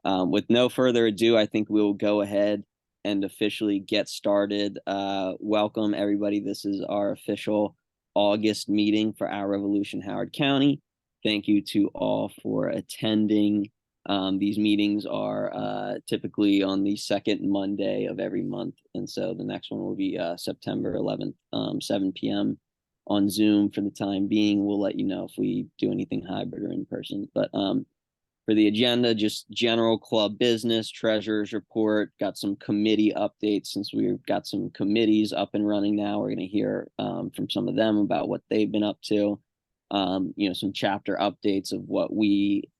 with no further ado, I think we'll go ahead and officially get started. Welcome, everybody. This is our official August meeting for Our Revolution Howard County. Thank you to all for attending. These meetings are typically on the second Monday of every month. And so the next one will be September 11th, 7 p.m. on Zoom for the time being. We'll let you know if we do anything hybrid or in person. But for the agenda, just general club business, treasurer's report, got some committee updates since we've got some committees up and running now. We're going to hear from some of them about what they've been up to. Some chapter updates of what we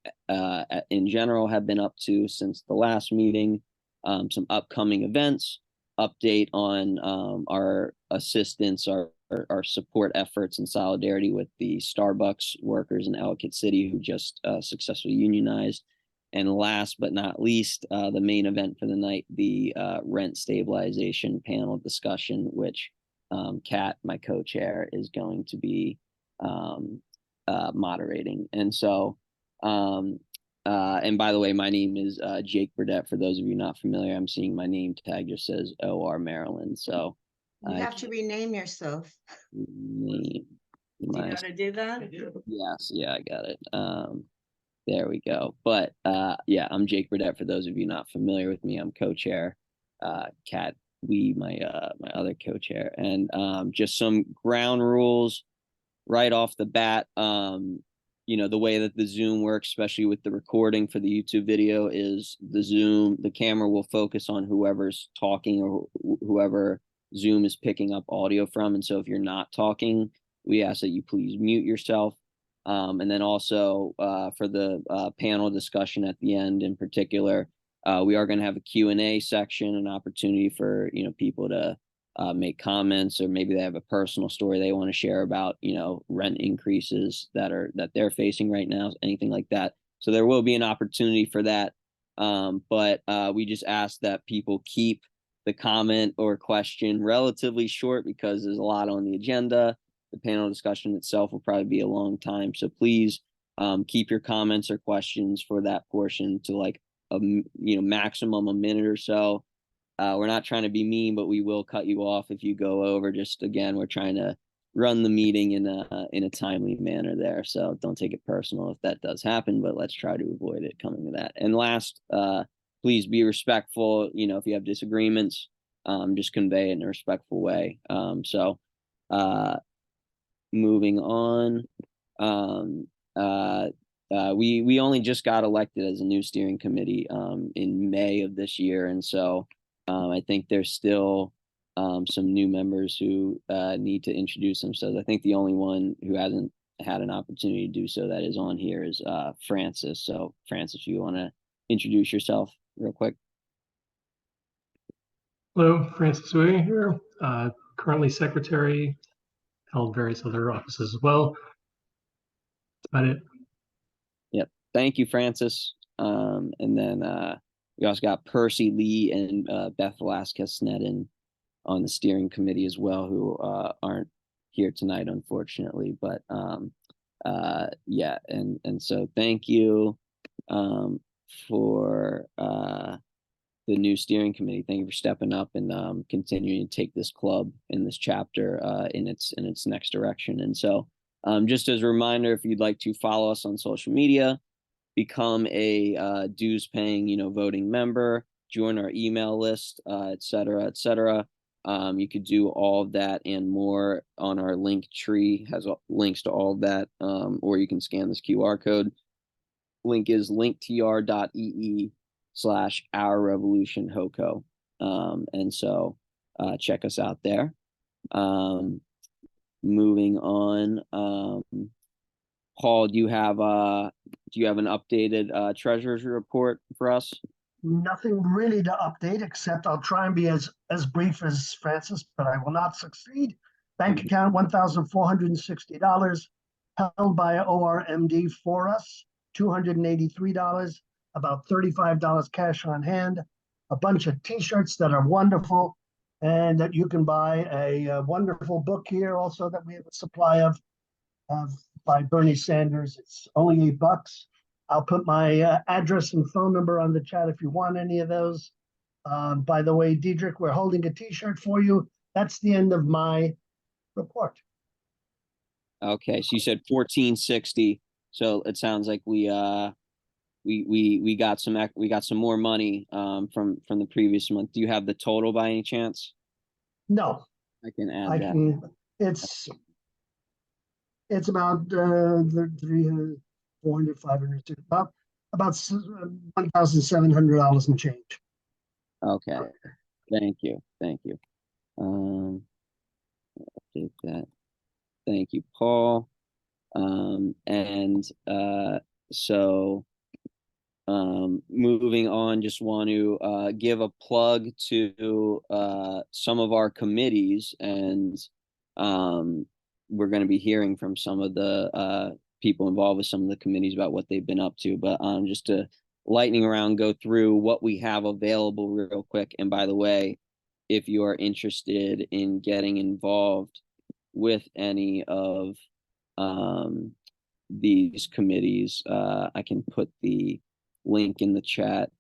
in general have been up to since the last meeting, some upcoming events, update on our assistance, our support efforts and solidarity with the Starbucks workers in Ellicott City who just successfully unionized. And last but not least, the main event for the night, the rent stabilization panel discussion, which Kat, my co-chair, is going to be moderating. And so, and by the way, my name is Jake Burdett. For those of you not familiar, I'm seeing my name tag just says OR Maryland. So you have to rename yourself. Name Do you know how to do that? Yes, yeah, I got it. There we go. But yeah, I'm Jake Burdett. For those of you not familiar with me, I'm co-chair. Kat, my other co-chair, and just some ground rules right off the bat. The way that the Zoom works, especially with the recording for the YouTube video, is the camera will focus on whoever's talking or whoever Zoom is picking up audio from. And so if you're not talking, we ask that you please mute yourself. And then also for the panel discussion at the end in particular, we are going to have a Q&A section, an opportunity for people to make comments, or maybe they have a personal story they want to share about rent increases that they're facing right now, anything like that. So there will be an opportunity for that. But we just ask that people keep the comment or question relatively short because there's a lot on the agenda. The panel discussion itself will probably be a long time. So please keep your comments or questions for that portion to like maximum a minute or so. We're not trying to be mean, but we will cut you off if you go over. Just again, we're trying to run the meeting in a timely manner there. So don't take it personal if that does happen, but let's try to avoid it coming to that. And last, please be respectful. If you have disagreements, just convey it in a respectful way. Moving on. We only just got elected as a new steering committee in May of this year, and so I think there's still some new members who need to introduce themselves. I think the only one who hasn't had an opportunity to do so that is on here is Francis. So Francis, if you want to introduce yourself real quick. Hello, Francis Uy here, currently secretary, held various other offices as well. That's about it. Yep. Thank you, Francis. And then we also got Percy Lee and Beth Vazquez Snedden on the steering committee as well, who aren't here tonight, unfortunately. But yeah, and so thank you for the new steering committee. Thank you for stepping up and continuing to take this club in this chapter in its next direction. And so just as a reminder, if you'd like to follow us on social media, become a dues paying, voting member, join our email list, et cetera, et cetera. You could do all of that and more on our link tree, has links to all of that, or you can scan this QR code. Link is linktr.ee/Our Revolution HoCo. And so check us out there. Moving on, Paul, do you have an updated treasurer's report for us? Nothing really to update, except I'll try and be as brief as Francis, but I will not succeed. Bank account $1,460 held by ORMD for us, $283, about $35 cash on hand, a bunch of t-shirts that are wonderful, and that you can buy a wonderful book here also that we have a supply of by Bernie Sanders. It's only $8. I'll put my address and phone number on the chat if you want any of those. By the way, Diedrich, we're holding a T-shirt for you. That's the end of my report. Okay, so you said 1460. So it sounds like we got some more money from the previous month. Do you have the total by any chance? No, I can add I that. can. It's about 300, 400, 500, about $1,700 and change. Okay, thank you. Update that. Thank you, Paul. So moving on, just want to give a plug to some of our committees, and we're going to be hearing from some of the people involved with some of the committees about what they've been up to. But just to lightning around, go through what we have available real quick. And by the way, if you are interested in getting involved with any of these committees, I can put the link in the chat,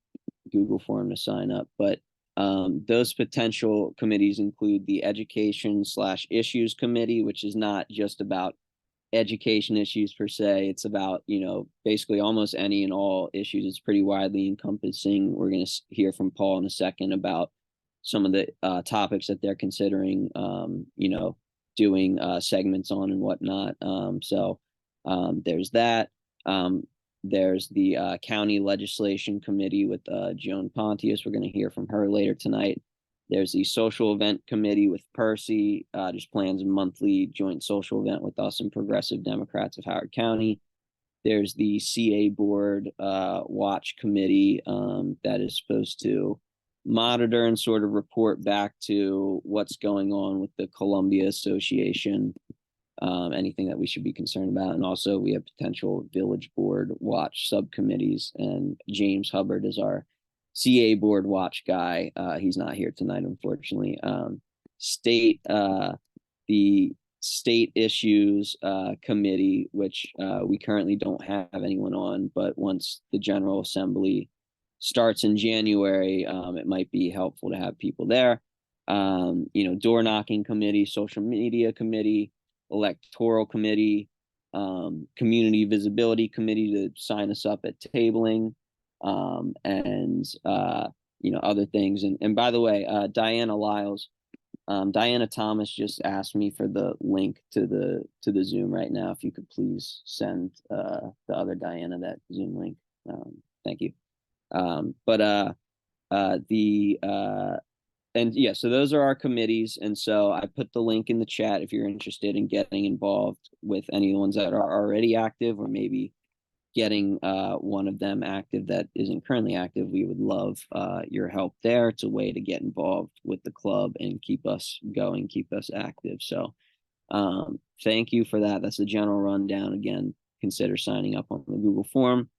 Google form to sign up. But those potential committees include the Education/Issues Committee, which is not just about education issues per se. It's about, basically almost any and all issues. It's pretty widely encompassing. We're going to hear from Paul in a second about some of the topics that they're considering, doing segments on and whatnot. So there's that. There's the County Legislation Committee with Joan Pontius. We're going to hear from her later tonight. There's the Social Event Committee with Percy, just plans a monthly joint social event with us and Progressive Democrats of Howard County. There's the CA Board Watch Committee that is supposed to monitor and sort of report back to what's going on with the Columbia Association, anything that we should be concerned about. And also we have potential Village Board Watch subcommittees, and James Hubbard is our CA Board Watch guy. He's not here tonight, unfortunately. The State Issues Committee, which we currently don't have anyone on, but once the General Assembly starts in January, it might be helpful to have people there. Door knocking committee, social media committee, electoral committee, community visibility committee to sign us up at tabling, and other things. And by the way, Diana Lyles, Diana Thomas just asked me for the link to the Zoom right now. If you could please send the other Diana that Zoom link. Thank you. So those are our committees. And so I put the link in the chat if you're interested in getting involved with any of the ones that are already active, or maybe getting one of them active that isn't currently active. We would love your help there. It's a way to get involved with the club and keep us going, keep us active. So thank you for that. That's the general rundown. Again, consider signing up on the Google form.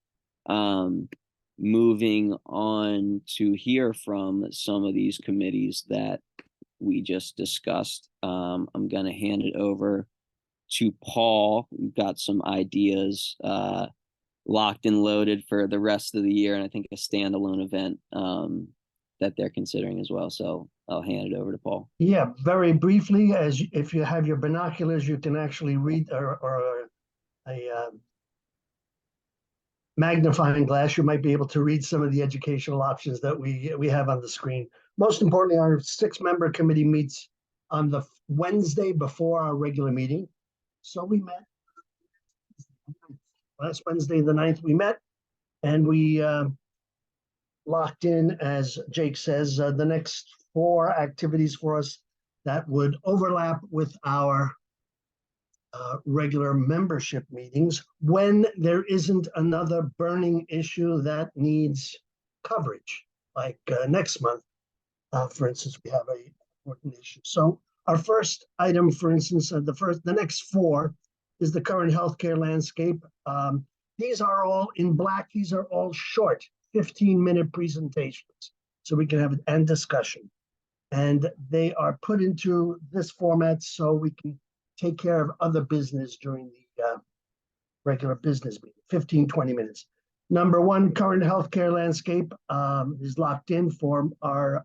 Moving on to hear from some of these committees that we just discussed. I'm going to hand it over to Paul. We've got some ideas locked and loaded for the rest of the year, and I think a standalone event that they're considering as well. So I'll hand it over to Paul. Yeah, very briefly, if you have your binoculars, you can actually read, or a magnifying glass, you might be able to read some of the educational options that we have on the screen. Most importantly, our 6-member committee meets on the Wednesday before our regular meeting. So we met last Wednesday, the 9th, we met, and we locked in, as Jake says, the next 4 activities for us that would overlap with our regular membership meetings when there isn't another burning issue that needs coverage, like next month, for instance, we have an important issue. So our first item, for instance, the next 4 is the current healthcare landscape. These are all in black. These are all short 15-minute presentations, so we can have and discussion. And they are put into this format so we can take care of other business during the regular business meeting, 15, 20 minutes. Number one, current healthcare landscape is locked in for our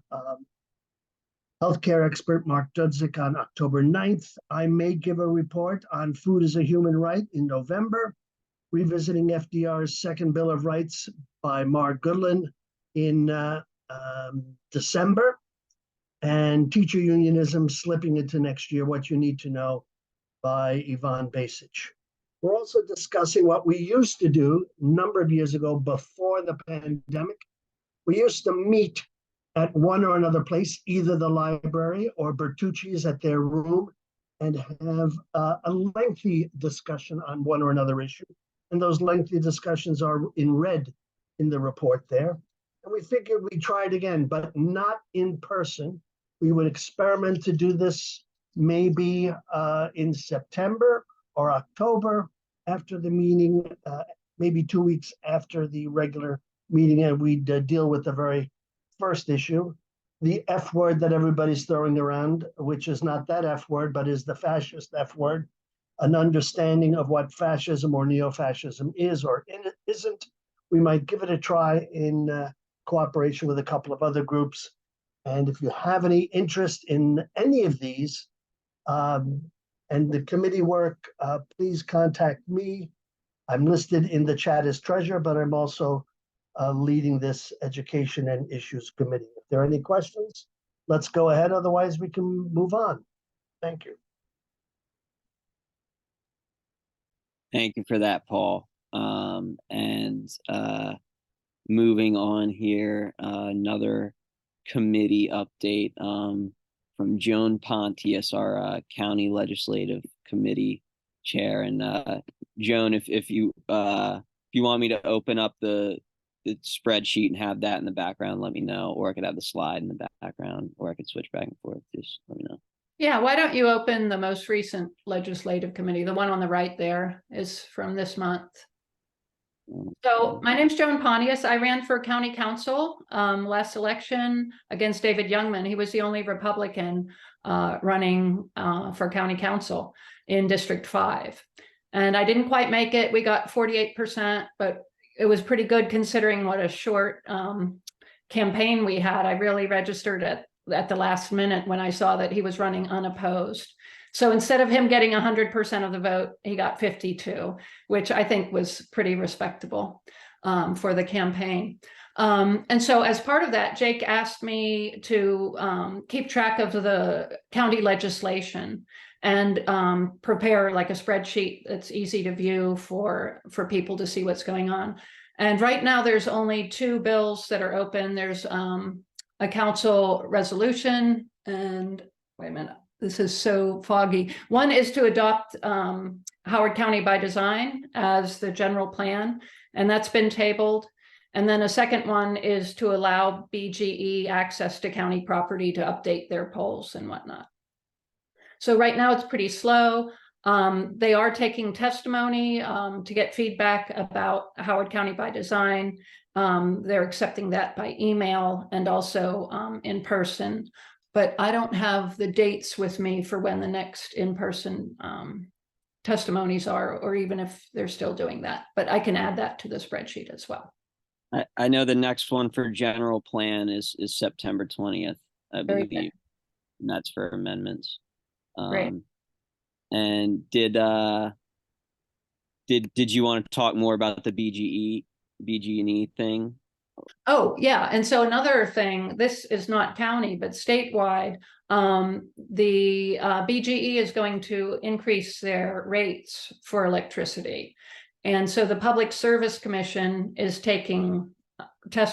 healthcare expert, Mark Dudzik, on October 9th. I may give a report on food as a human right in November, revisiting FDR's second Bill of Rights by Mark Goodland in December, and teacher unionism slipping into next year, what you need to know by Yvonne Basich. We're also discussing what we used to do a number of years ago before the pandemic. We used to meet at one or another place, either the library or Bertucci's at their room, and have a lengthy discussion on one or another issue. And those lengthy discussions are in red in the report there. And we figured we'd try it again, but not in person. We would experiment to do this maybe in September or October after the meeting, maybe 2 weeks after the regular meeting, and we'd deal with the very first issue, the F word that everybody's throwing around, which is not that F word, but is the fascist F word, an understanding of what fascism or neo-fascism is or isn't. We might give it a try in cooperation with a couple of other groups. And if you have any interest in any of these, and the committee work, please contact me. I'm listed in the chat as treasurer, but I'm also leading this education and issues committee. If there are any questions, let's go ahead. Otherwise, we can move on. Thank you. Thank you for that, Paul. Moving on here, another committee update from Joan Pontius, our county legislative committee chair. And Joan, if you want me to open up the spreadsheet and have that in the background, let me know, or I could have the slide in the background, or I could switch back and forth. Just let me know. Yeah, why don't you open the most recent legislative committee? The one on the right there is from this month. So my name's Joan Pontius. I ran for county council last election against David Youngman. He was the only Republican running for county council in District 5. And I didn't quite make it. We got 48%, but it was pretty good considering what a short campaign we had. I really registered at the last minute when I saw that he was running unopposed. So instead of him getting 100% of the vote, he got 52, which I think was pretty respectable for the campaign. And so as part of that, Jake asked me to keep track of the county legislation and prepare like a spreadsheet that's easy to view for people to see what's going on. And right now there's only 2 bills that are open. There's a council resolution, and wait a minute, this is so foggy. One is to adopt Howard County by design as the general plan, and that's been tabled. And then a second one is to allow BGE access to county property to update their polls and whatnot. So right now it's pretty slow. They are taking testimony to get feedback about Howard County by design. They're accepting that by email and also in person. But I don't have the dates with me for when the next in-person testimonies are, or even if they're still doing that. But I can add that to the spreadsheet as well. I know the next one for general plan is September 20th, I believe, and that's for amendments. Great. And did you want to talk more about the BG&E thing? Oh, yeah. And so another thing, this is not county, but statewide, the BGE is going to increase their rates for electricity. And so the Public Service Commission is taking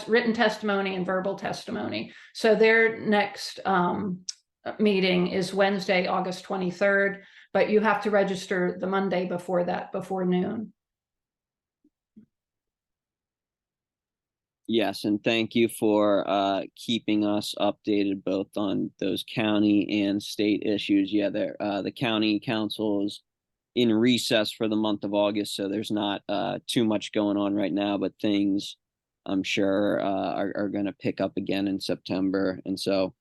written testimony and verbal testimony. So their next meeting is Wednesday, August 23rd, but you have to register the Monday before that, before noon. Yes, and thank you for keeping us updated both on those county and state issues. Yeah, the county council is in recess for the month of August, so there's not too much going on right now, but things I'm sure are going to pick up again in September. And so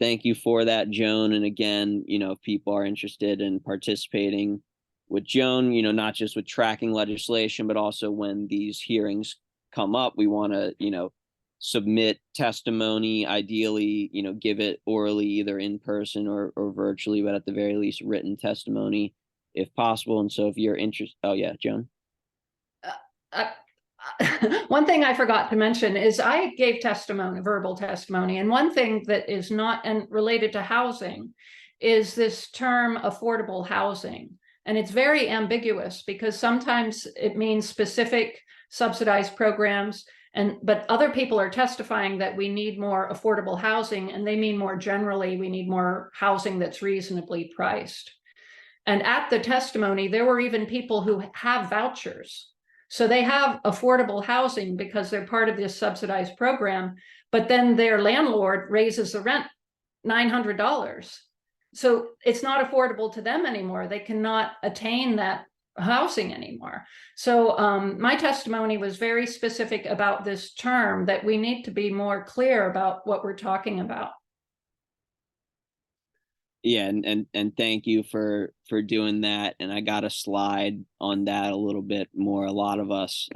thank you for that, Joan. And again, if people are interested in participating with Joan, you know, not just with tracking legislation, but also when these hearings come up, we want to, you know, submit testimony, ideally, you know, give it orally, either in person or virtually, but at the very least, written testimony if possible. And so if you're interested, oh yeah, Joan. One thing I forgot to mention is I gave testimony, verbal testimony, and one thing that is not and related to housing is this term affordable housing. And it's very ambiguous because sometimes it means specific subsidized programs, but other people are testifying that we need more affordable housing, and they mean more generally, we need more housing that's reasonably priced. And at the testimony, there were even people who have vouchers. So they have affordable housing because they're part of this subsidized program, but then their landlord raises the rent $900. So it's not affordable to them anymore. They cannot attain that housing anymore. So my testimony was very specific about this term, that we need to be more clear about what we're talking about. Yeah, and thank you for doing that. And I got a slide on that a little bit more. A lot of us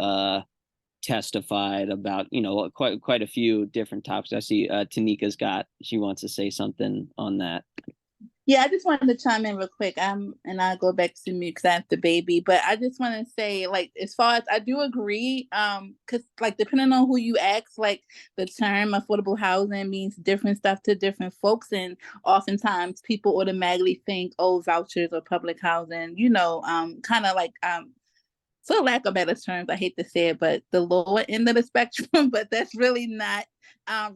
testified about, you know, quite a few different topics. I see Tanika's she wants to say something on that. Yeah, I just wanted to chime in real quick. And I'll go back to mute because I have the baby. But I just want to say, like, as far as I do agree, because like depending on who you ask, like the term affordable housing means different stuff to different folks, and oftentimes people automatically think, oh, vouchers or public housing, you know, kind of like for lack of better terms, I hate to say it, but the lower end of the spectrum, but that's really not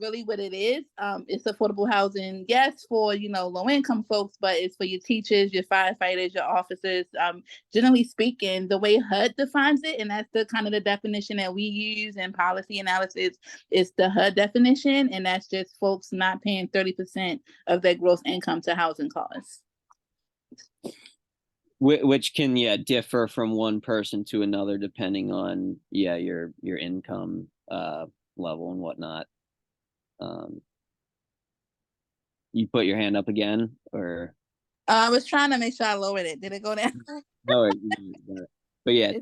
really what it is. It's affordable housing, yes, for, you know, low income folks, but it's for your teachers, your firefighters, your officers. Generally speaking, the way HUD defines it, and that's the kind of the definition that we use in policy analysis, is the HUD definition, and that's just folks not paying 30% of their gross income to housing costs. Which can differ from one person to another depending on your income level and whatnot. You put your hand up again, or I was trying to make sure I lowered it. Did it go down? No, but yeah,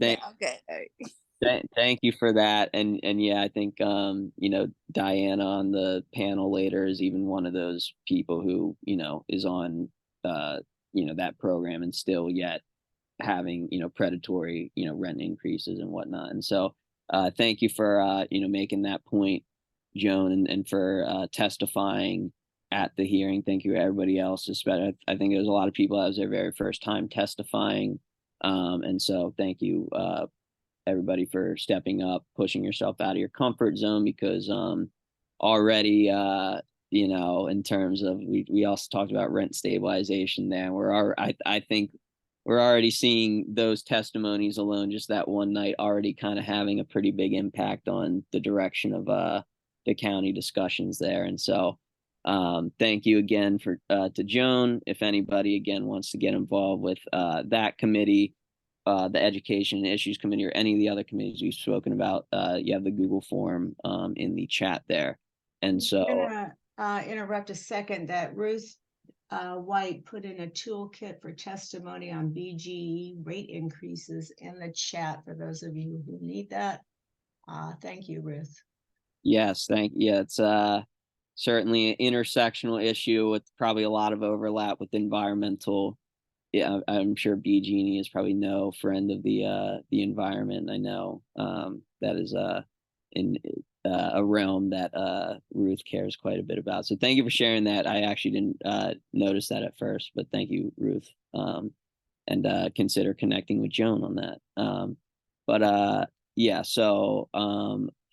thank you for that. And yeah, I think you know, Diana on the panel later is even one of those people who, you know, is on you know, that program and still yet having, you know, predatory, you know, rent increases and whatnot. And so thank you for you know, making that point, Joan, and for testifying at the hearing. Thank you to everybody else, especially I think there was a lot of people that was their very first time testifying, and so thank you everybody for stepping up, pushing yourself out of your comfort zone, because already you know, in terms of we also talked about rent stabilization there. I think we're already seeing those testimonies alone, just that one night, already kind of having a pretty big impact on the direction of the county discussions there. And so thank you again for to Joan. If anybody again wants to get involved with that committee, the Education and Issues Committee, or any of the other committees we've spoken about, you have the Google form in the chat there. And so interrupt a second, that Ruth White put in a toolkit for testimony on BGE rate increases in the chat for those of you who need that. Thank you, Ruth. Yes, it's certainly an intersectional issue with probably a lot of overlap with environmental. Yeah, I'm sure BGE is probably no friend of the environment. I know that is in a realm that Ruth cares quite a bit about. So thank you for sharing that. I actually didn't notice that at first, but thank you, Ruth. And consider connecting with Joan on that. Yeah, so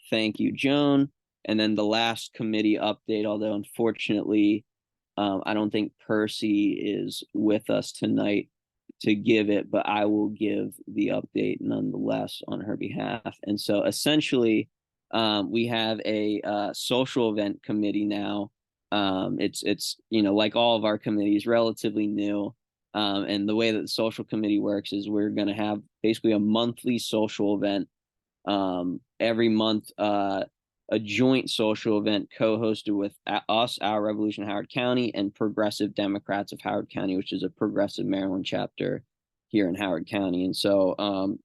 thank you, Joan. And then the last committee update, although unfortunately I don't think Percy is with us tonight to give it, but I will give the update nonetheless on her behalf. And so essentially, we have a social event committee now. It's you know, like all of our committees, relatively new. And the way that the social committee works is we're going to have basically a monthly social event every month. A joint social event co-hosted with us, Our Revolution Howard County, and Progressive Democrats of Howard County, which is a progressive Maryland chapter here in Howard County. And so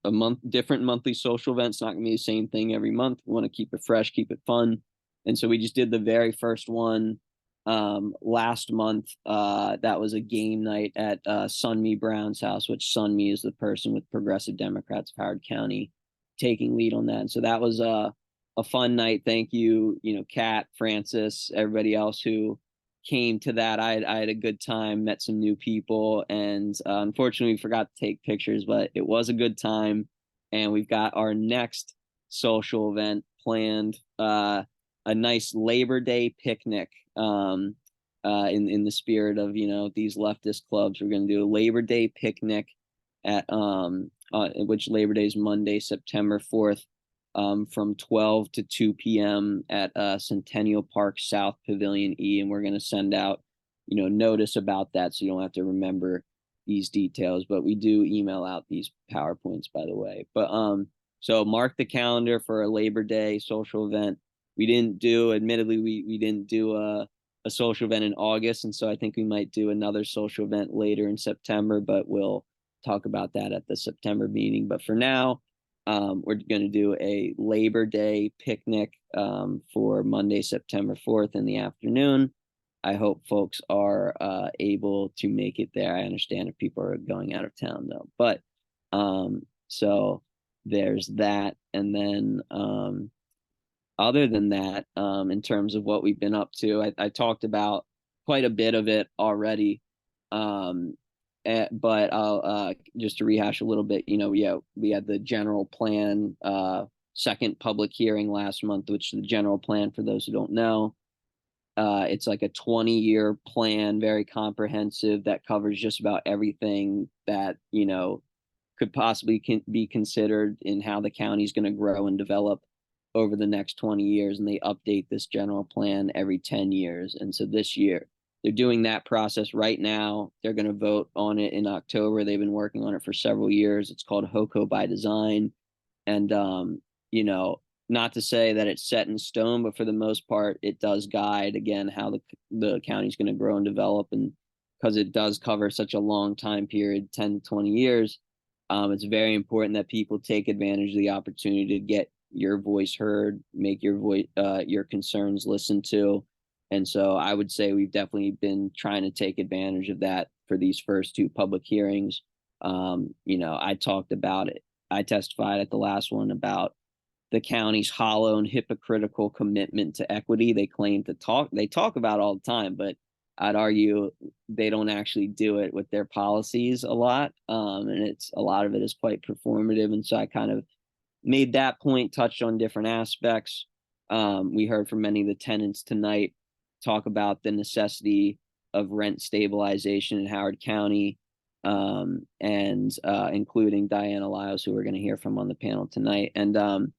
different monthly social events, not gonna be the same thing every month. We want to keep it fresh, keep it fun. And so we just did the very first one last month. That was a game night at Sunmi Brown's house, which Sunmi is the person with Progressive Democrats of Howard County taking lead on that. And so that was a fun night. Thank you, Kat, Francis, everybody else who came to that. I had a good time, met some new people, and unfortunately we forgot to take pictures, but it was a good time. And we've got our next social event planned, a nice Labor Day picnic, in the spirit of these leftist clubs. We're going to do a Labor Day picnic at which Labor Day is Monday, September 4th, from 12 to 2 p.m. at Centennial Park South Pavilion E. And we're going to send out notice about that, so you don't have to remember these details, but we do email out these PowerPoints, by the way. But so mark the calendar for a Labor Day social event. Admittedly, we didn't do a social event in August, and so I think we might do another social event later in September, but we'll talk about that at the September meeting. But for now, we're going to do a Labor Day picnic for Monday, September 4th in the afternoon. I hope folks are able to make it there. I understand if people are going out of town, though. But so there's that. And then other than that, in terms of what we've been up to, I talked about quite a bit of it already. But I'll just to rehash a little bit, we had the general plan second public hearing last month, which the general plan, for those who don't know, it's like a 20-year plan, very comprehensive, that covers just about everything that could possibly be considered in how the county is going to grow and develop over the next 20 years. And they update this general plan every 10 years. And so this year they're doing that process right now. They're going to vote on it in October. They've been working on it for several years. It's called HoCo by design. And, not to say that it's set in stone, but for the most part, it does guide, again, how the county's going to grow and develop. And because it does cover such a long time period, 10 to 20 years, it's very important that people take advantage of the opportunity to get your voice heard, make your concerns listened to. And so I would say we've definitely been trying to take advantage of that for these first two public hearings. I talked about it. I testified at the last one about the county's hollow and hypocritical commitment to equity. They talk about all the time, but I'd argue they don't actually do it with their policies a lot. And a lot of it is quite performative. And so I kind of made that point, touched on different aspects. We heard from many of the tenants tonight talk about the necessity of rent stabilization in Howard County, and including Diana Lyles, who we're going to hear from on the panel tonight. And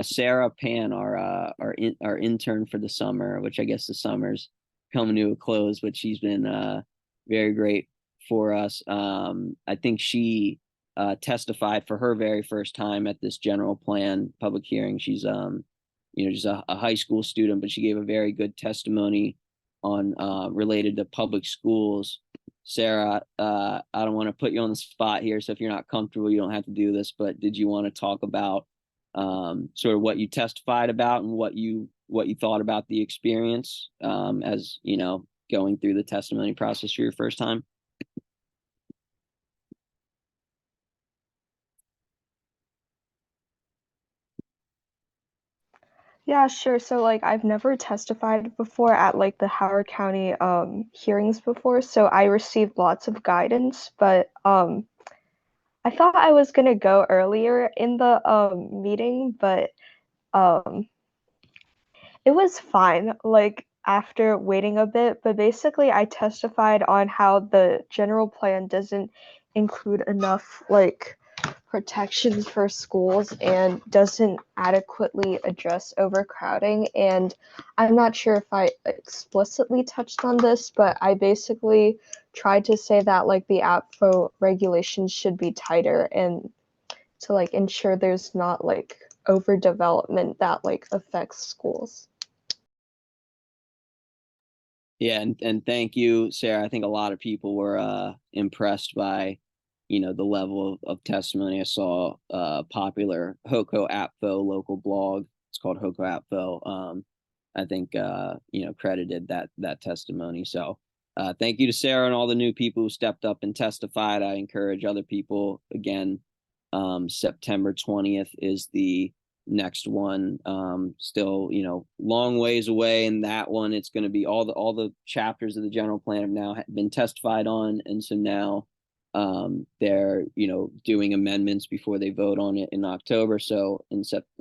Sarah Pan, our intern for the summer, which I guess the summer's coming to a close, but she's been very great for us. I think she testified for her very first time at this general plan public hearing. She's just a high school student, but she gave a very good testimony on related to public schools. Sarah, I don't want to put you on the spot here, so if you're not comfortable, you don't have to do this, but did you want to talk about sort of what you testified about and what you thought about the experience as going through the testimony process for your first time? Yeah, sure. So I've never testified before at the Howard County hearings before, so I received lots of guidance, but I thought I was gonna go earlier in the meeting, but it was fine after waiting a bit. But basically I testified on how the general plan doesn't include enough protections for schools and doesn't adequately address overcrowding. And I'm not sure if I explicitly touched on this, but I basically tried to say that the APFO regulations should be tighter and to ensure there's not overdevelopment that affects schools. Yeah, and thank you, Sarah. I think a lot of people were impressed by you know, the level of testimony. I saw popular HoCo AppFo local blog. It's called HoCo AppFo. I think you know, credited that testimony. So thank you to Sarah and all the new people who stepped up and testified. I encourage other people. Again, September 20th is the next one. Still, you know, long ways away. And that one, it's going to be all the chapters of the general plan have now been testified on, and so now they're, you know, doing amendments before they vote on it in October. So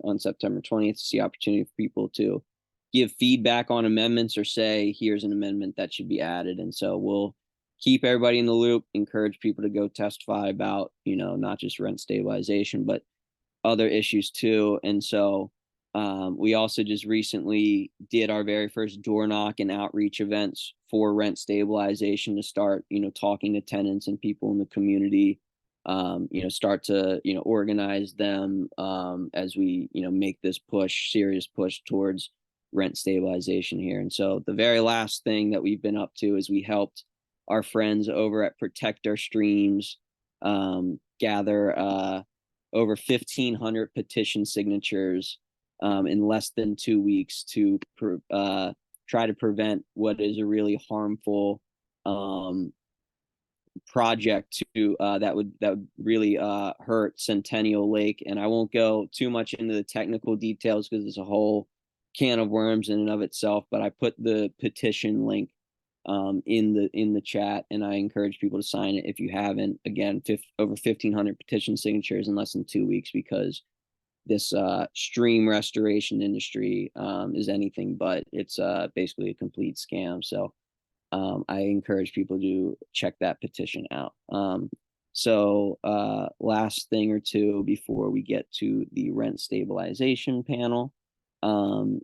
on September 20th, it's the opportunity for people to give feedback on amendments or say, here's an amendment that should be added. And so we'll keep everybody in the loop, encourage people to go testify about, you know, not just rent stabilization, but other issues too. And so we also just recently did our very first door knock and outreach events for rent stabilization to start, you know, talking to tenants and people in the community, you know, start to, you know, organize them as we, you know, make this serious push towards rent stabilization here. And so the very last thing that we've been up to is we helped our friends over at Protect Our Streams gather over 1,500 petition signatures in less than 2 weeks to try to prevent what is a really harmful project to that would really hurt Centennial Lake. And I won't go too much into the technical details because it's a whole can of worms in and of itself, but I put the petition link in the chat, and I encourage people to sign it if you haven't. Again, over 1,500 petition signatures in less than 2 weeks, because this stream restoration industry is anything but. It's basically a complete scam. So I encourage people to check that petition out. So last thing or two before we get to the rent stabilization panel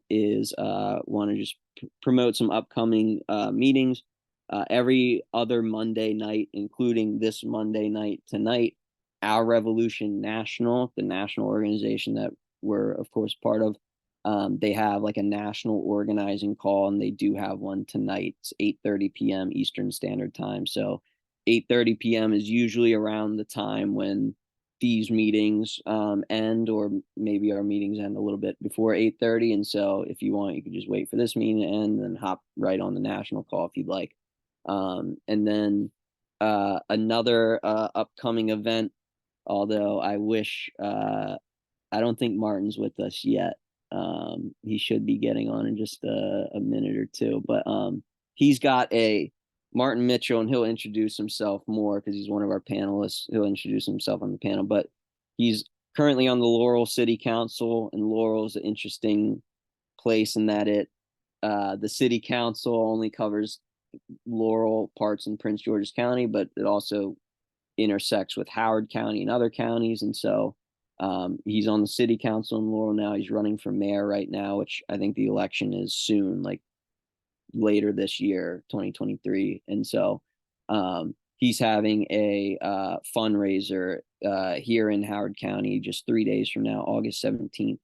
is want to just promote some upcoming meetings. Every other Monday night, including this Monday night tonight, Our Revolution National, the national organization that we're of course part of, they have like a national organizing call, and they do have one tonight. It's 8:30 p.m. Eastern Standard Time. So 8:30 p.m. is usually around the time when these meetings end, or maybe our meetings end a little bit before 8:30. And so if you want, you can just wait for this meeting to end and hop right on the national call if you'd like. And then another upcoming event, although I wish, I don't think Martin's with us yet. He should be getting on in just a minute or two, but he's got Martin Mitchell, and he'll introduce himself more because he's one of our panelists. He'll introduce himself on the panel, but he's currently on the Laurel City Council, and Laurel is an interesting place in that the city council only covers Laurel parts in Prince George's County, but it also intersects with Howard County and other counties. And so he's on the city council in Laurel now. He's running for mayor right now, which I think the election is soon, like later this year, 2023. And so he's having a fundraiser here in Howard County just 3 days from now, August 17th,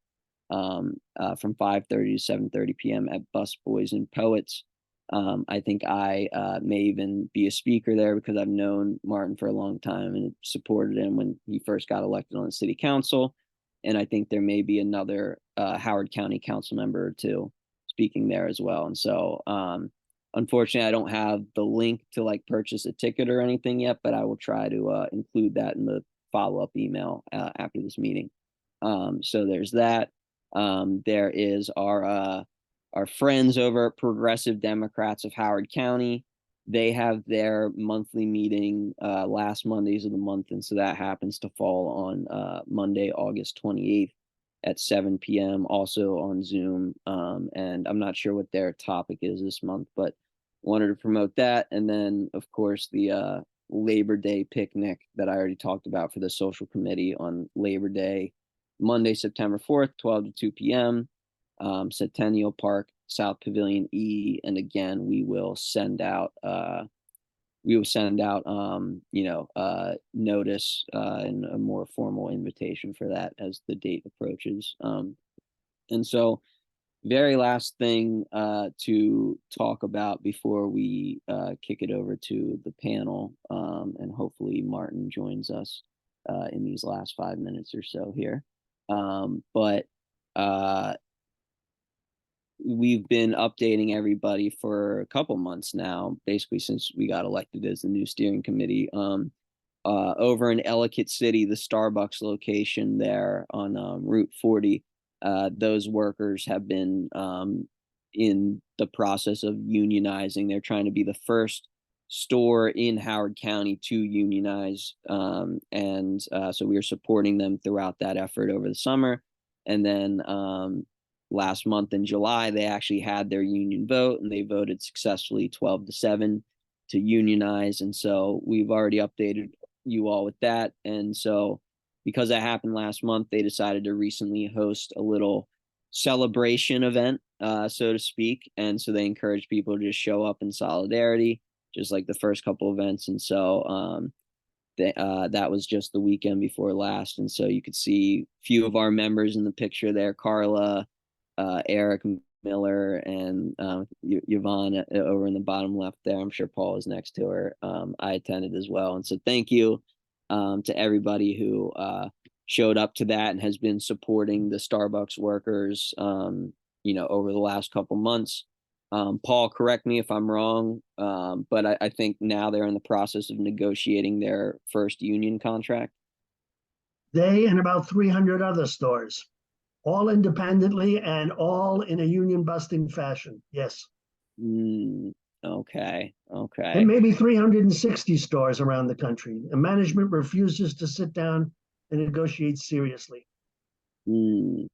from 5:30 to 7:30 p.m. at Bus Boys and Poets. I think I may even be a speaker there because I've known Martin for a long time and supported him when he first got elected on the city council. And I think there may be another Howard County council member or two speaking there as well. And so unfortunately, I don't have the link to like purchase a ticket or anything yet, but I will try to include that in the follow-up email after this meeting. So there's that. There is our friends over at Progressive Democrats of Howard County. They have their monthly meeting last Mondays of the month, and so that happens to fall on Monday, August 28th at 7 p.m. also on Zoom. And I'm not sure what their topic is this month, but wanted to promote that. And then of course the Labor Day picnic that I already talked about for the social committee on Labor Day, Monday, September 4th, 12 to 2 p.m. Centennial Park, South Pavilion E. And again, we will send out notice and a more formal invitation for that as the date approaches. And so very last thing to talk about before we kick it over to the panel, and hopefully Martin joins us in these last 5 minutes or so here. But we've been updating everybody for a couple months now, basically since we got elected as the new steering committee. Over in Ellicott City, the Starbucks location there on Route 40, those workers have been in the process of unionizing. They're trying to be the first store in Howard County to unionize. So we are supporting them throughout that effort over the summer. And then last month in July, they actually had their union vote, and they voted successfully 12-7 to unionize. And so we've already updated you all with that. And so because that happened last month, they decided to recently host a little celebration event, so to speak. And so they encourage people to just show up in solidarity, just like the first couple events. And so that was just the weekend before last. And so you could see a few of our members in the picture there: Carla, Eric Miller, and Yvonne over in the bottom left there. I'm sure Paul is next to her. I attended as well. And so thank you to everybody who showed up to that and has been supporting the Starbucks workers, over the last couple months. Paul, correct me if I'm wrong, but I think now they're in the process of negotiating their first union contract. They and about 300 other stores, all independently and all in a union busting fashion. Yes. Okay. And maybe 360 stores around the country. And management refuses to sit down and negotiate seriously. And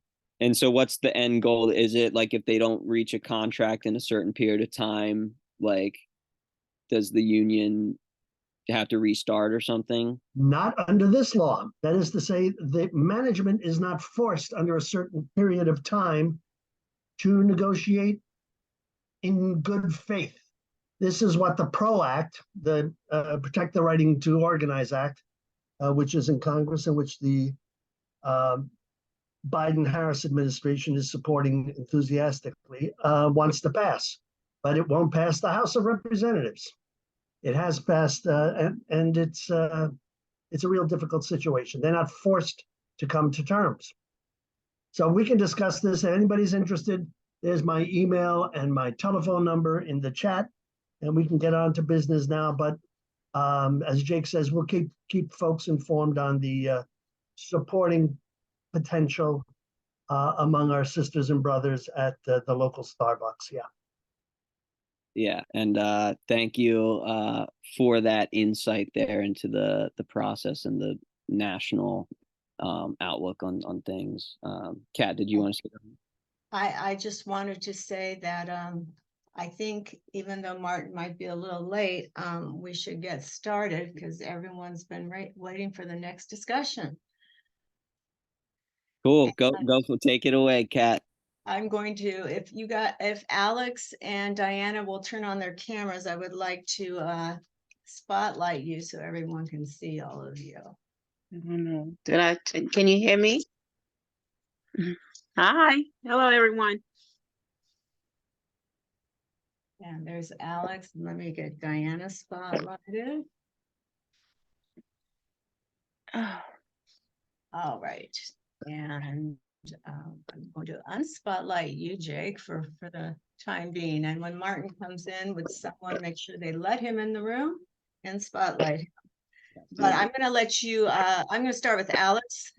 so what's the end goal? Is it like if they don't reach a contract in a certain period of time, like does the union have to restart or something? Not under this law. That is to say, the management is not forced under a certain period of time to negotiate in good faith. This is what the PRO Act, the Protect the Right to Organize Act, which is in Congress and which the Biden-Harris administration is supporting enthusiastically, wants to pass. But it won't pass the House of Representatives. It has passed, and it's a real difficult situation. They're not forced to come to terms. So we can discuss this. If anybody's interested, there's my email and my telephone number in the chat, and we can get on to business now. But as Jake says, we'll keep folks informed on the supporting potential among our sisters and brothers at the local Starbucks. Yeah, and thank you for that insight there into the process and the national outlook on things. Kat, did you want to say something? I just wanted to say that I think even though Martin might be a little late, we should get started because everyone's been waiting for the next discussion. Cool. Go take it away, Kat. I'm going to, if Alex and Diana will turn on their cameras, I would like to spotlight you so everyone can see all of you. I don't know. Can you hear me? Hi. Hello, everyone. And there's Alex. Let me get Diana spotlighted. All right. And I'm going to unspotlight you, Jake, for the time being. And when Martin comes in, would someone make sure they let him in the room and spotlight him? But I'm going to let you, I'm going to start with Alex.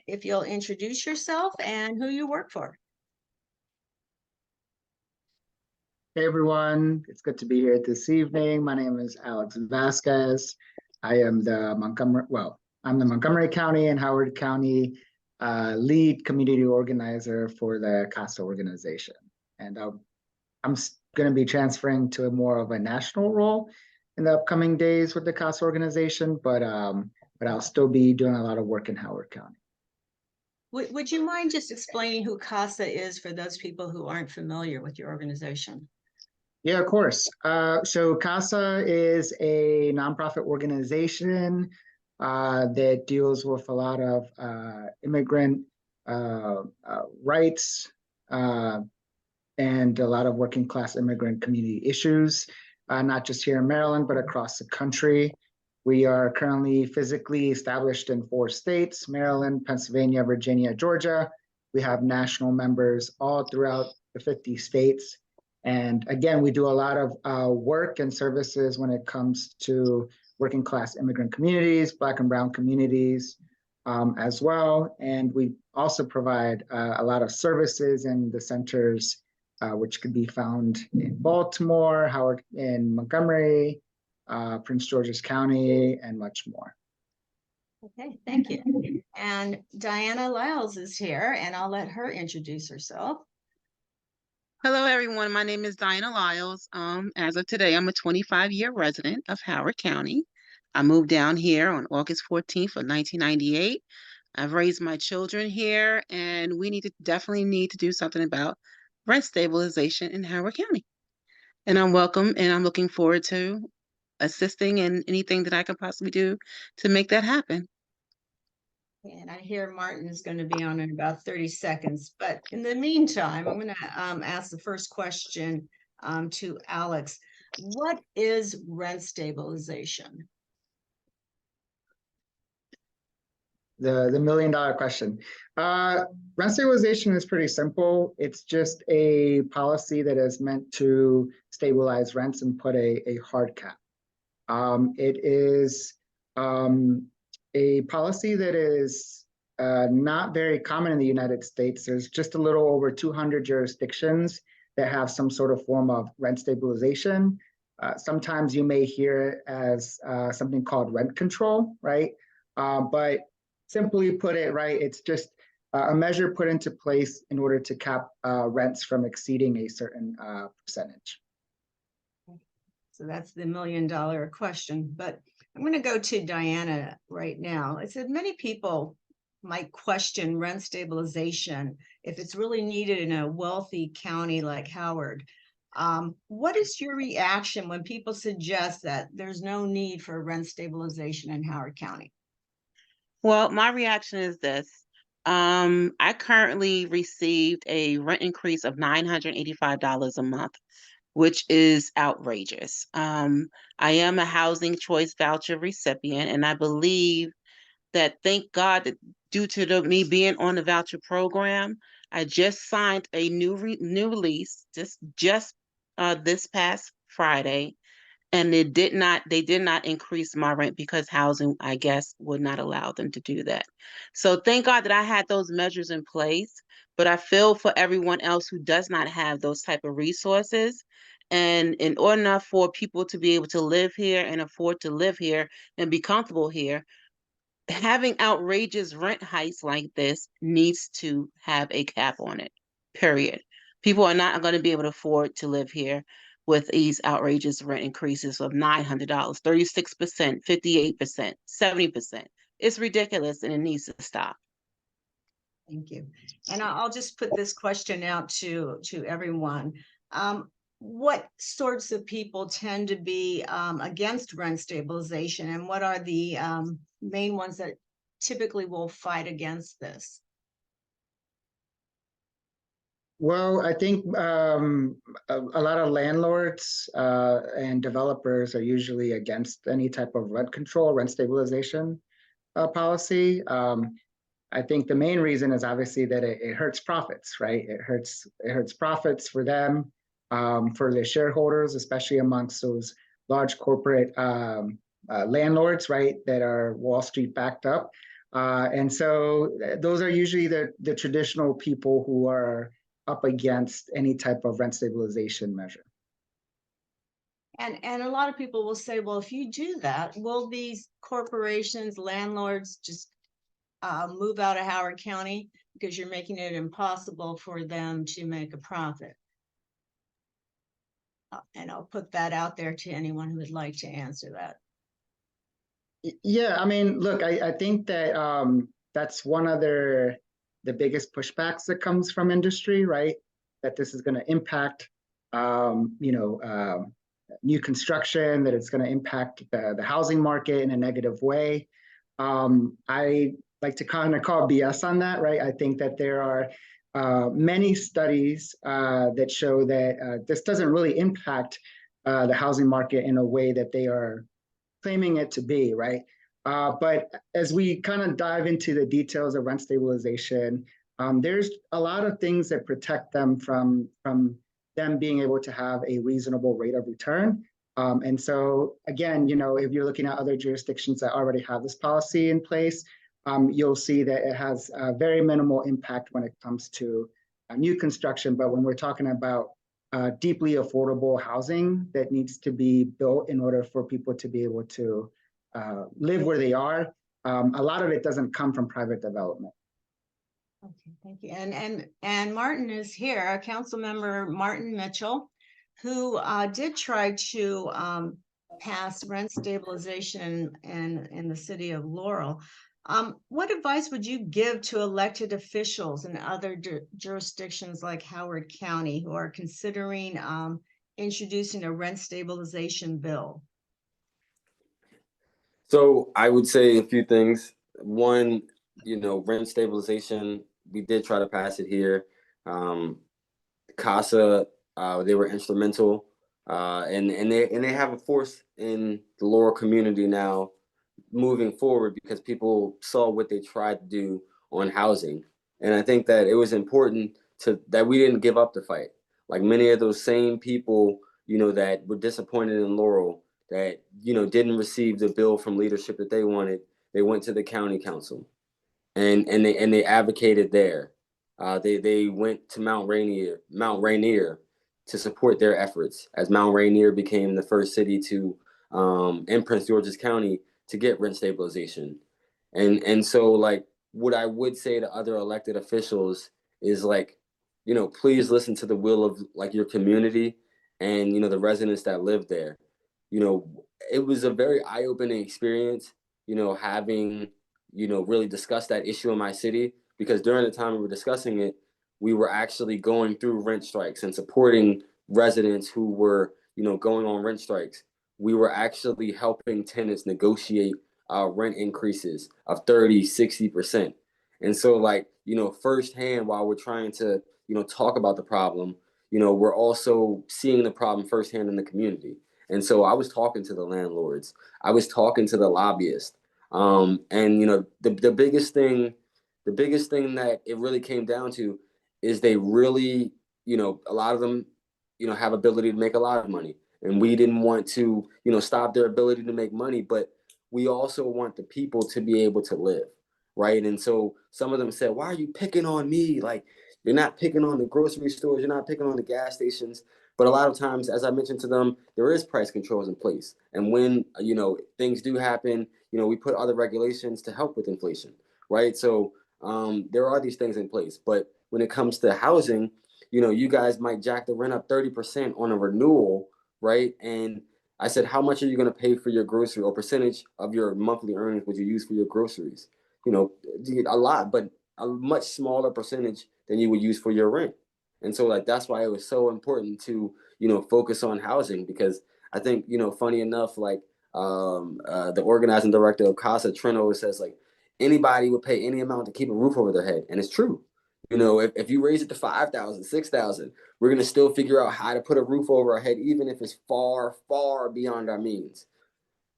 If you'll introduce yourself and who you work for. Hey everyone, it's good to be here this evening. My name is Alex Vazquez. I am the Montgomery County and Howard County lead community organizer for the Casa organization. And I'm going to be transferring to more of a national role in the upcoming days with the Casa organization, but I'll still be doing a lot of work in Howard County. Would you mind just explaining who Casa is for those people who aren't familiar with your organization? Yeah, of course. So Casa is a nonprofit organization that deals with a lot of immigrant rights, and a lot of working class immigrant community issues, not just here in Maryland, but across the country. We are currently physically established in 4 states, Maryland, Pennsylvania, Virginia, Georgia. We have national members all throughout the 50 states. And again, we do a lot of work and services when it comes to working class immigrant communities, Black and Brown communities as well. And we also provide a lot of services in the centers, which could be found in Baltimore, Howard, in Montgomery, Prince George's County, and much more. Okay, thank you. And Diana Lyles is here, and I'll let her introduce herself. Hello, everyone. My name is Diana Lyles. As of today, I'm a 25-year resident of Howard County. I moved down here on August 14th of 1998. I've raised my children here, and we definitely need to do something about rent stabilization in Howard County. And I'm welcome, and I'm looking forward to assisting in anything that I can possibly do to make that happen. And I hear Martin is going to be on in about 30 seconds. But in the meantime, I'm going to ask the first question to Alex. What is rent stabilization? The $1 million question. Rent stabilization is pretty simple. It's just a policy that is meant to stabilize rents and put a hard cap. It is a policy that is not very common in the United States. There's just a little over 200 jurisdictions that have some sort of form of rent stabilization. Sometimes you may hear it as something called rent control, right? But simply put it, right, it's just a measure put into place in order to cap rents from exceeding a certain percentage. So that's the $1 million question, but I'm going to go to Diana right now. It said many people might question rent stabilization if it's really needed in a wealthy county like Howard. What is your reaction when people suggest that there's no need for rent stabilization in Howard County? Well, my reaction is this. I currently received a rent increase of $985 a month, which is outrageous. I am a housing choice voucher recipient, and I believe that, thank God, that due to me being on the voucher program, I just signed a new lease just this past Friday, and they did not increase my rent because housing, I guess, would not allow them to do that. So thank God that I had those measures in place, but I feel for everyone else who does not have those type of resources. And in order for people to be able to live here and afford to live here and be comfortable here, having outrageous rent hikes like this needs to have a cap on it, period. People are not going to be able to afford to live here with these outrageous rent increases of $900, 36%, 58%, 70%. It's ridiculous and it needs to stop. Thank you. And I'll just put this question out to everyone. What sorts of people tend to be against rent stabilization, and what are the main ones that typically will fight against this? Well, I think a lot of landlords and developers are usually against any type of rent control, rent stabilization policy. I think the main reason is obviously that it hurts profits, right? It hurts profits for them, for their shareholders, especially amongst those large corporate landlords, right, that are Wall Street backed up. And so those are usually the traditional people who are up against any type of rent stabilization measure. And a lot of people will say, well, if you do that, will these corporations, landlords just move out of Howard County because you're making it impossible for them to make a profit? And I'll put that out there to anyone who would like to answer that. Yeah, I mean, look, I think that that's one of the biggest pushbacks that comes from industry, right? That this is going to impact, new construction, that it's going to impact the housing market in a negative way. I like to kind of call BS on that, right? I think that there are many studies that show that this doesn't really impact the housing market in a way that they are claiming it to be, right? But as we kind of dive into the details of rent stabilization, there's a lot of things that protect them from them being able to have a reasonable rate of return. And so again, you know, if you're looking at other jurisdictions that already have this policy in place, you'll see that it has a very minimal impact when it comes to new construction. But when we're talking about deeply affordable housing that needs to be built in order for people to be able to live where they are, a lot of it doesn't come from private development. Okay, thank you. And Martin is here, Councilmember Martin Mitchell, who did try to pass rent stabilization in the city of Laurel. What advice would you give to elected officials in other jurisdictions like Howard County who are considering introducing a rent stabilization bill? So I would say a few things. One, you know, rent stabilization, we did try to pass it here. Casa, they were instrumental, and they have a force in the Laurel community now moving forward because people saw what they tried to do on housing. And I think that it was important that we didn't give up the fight. Like many of those same people, you know, that were disappointed in Laurel, that, you know, didn't receive the bill from leadership that they wanted, they went to the county council and they advocated there. They went to Mount Rainier to support their efforts as Mount Rainier became the first city to in Prince George's County to get rent stabilization. And so like what I would say to other elected officials is like, you know, please listen to the will of like your community and, you know, the residents that live there. You know, it was a very eye-opening experience, you know, having, you know, really discussed that issue in my city, because during the time we were discussing it, we were actually going through rent strikes and supporting residents who were, you know, going on rent strikes. We were actually helping tenants negotiate rent increases of 30, 60%. And so like, you know, firsthand, while we're trying to, you know, talk about the problem, you know, we're also seeing the problem firsthand in the community. And so I was talking to the landlords, I was talking to the lobbyists. And you know, the biggest thing that it really came down to is they really, you know, a lot of them, you know, have ability to make a lot of money. And we didn't want to, you know, stop their ability to make money, but we also want the people to be able to live, right? And so some of them said, why are you picking on me? Like, you're not picking on the grocery stores, you're not picking on the gas stations. But a lot of times, as I mentioned to them, there is price controls in place. And when, you know, things do happen, you know, we put other regulations to help with inflation, right? So there are these things in place. But when it comes to housing, you know, you guys might jack the rent up 30% on a renewal, right? And I said, how much are you going to pay for your grocery, or percentage of your monthly earnings would you use for your groceries? You know, a lot, but a much smaller percentage than you would use for your rent. And so like, that's why it was so important to, you know, focus on housing, because I think, you know, funny enough, like the organizing director of Casa, Trent, says like anybody would pay any amount to keep a roof over their head. And it's true. You know, if you raise it to 5,000, 6,000, we're going to still figure out how to put a roof over our head, even if it's far, far beyond our means.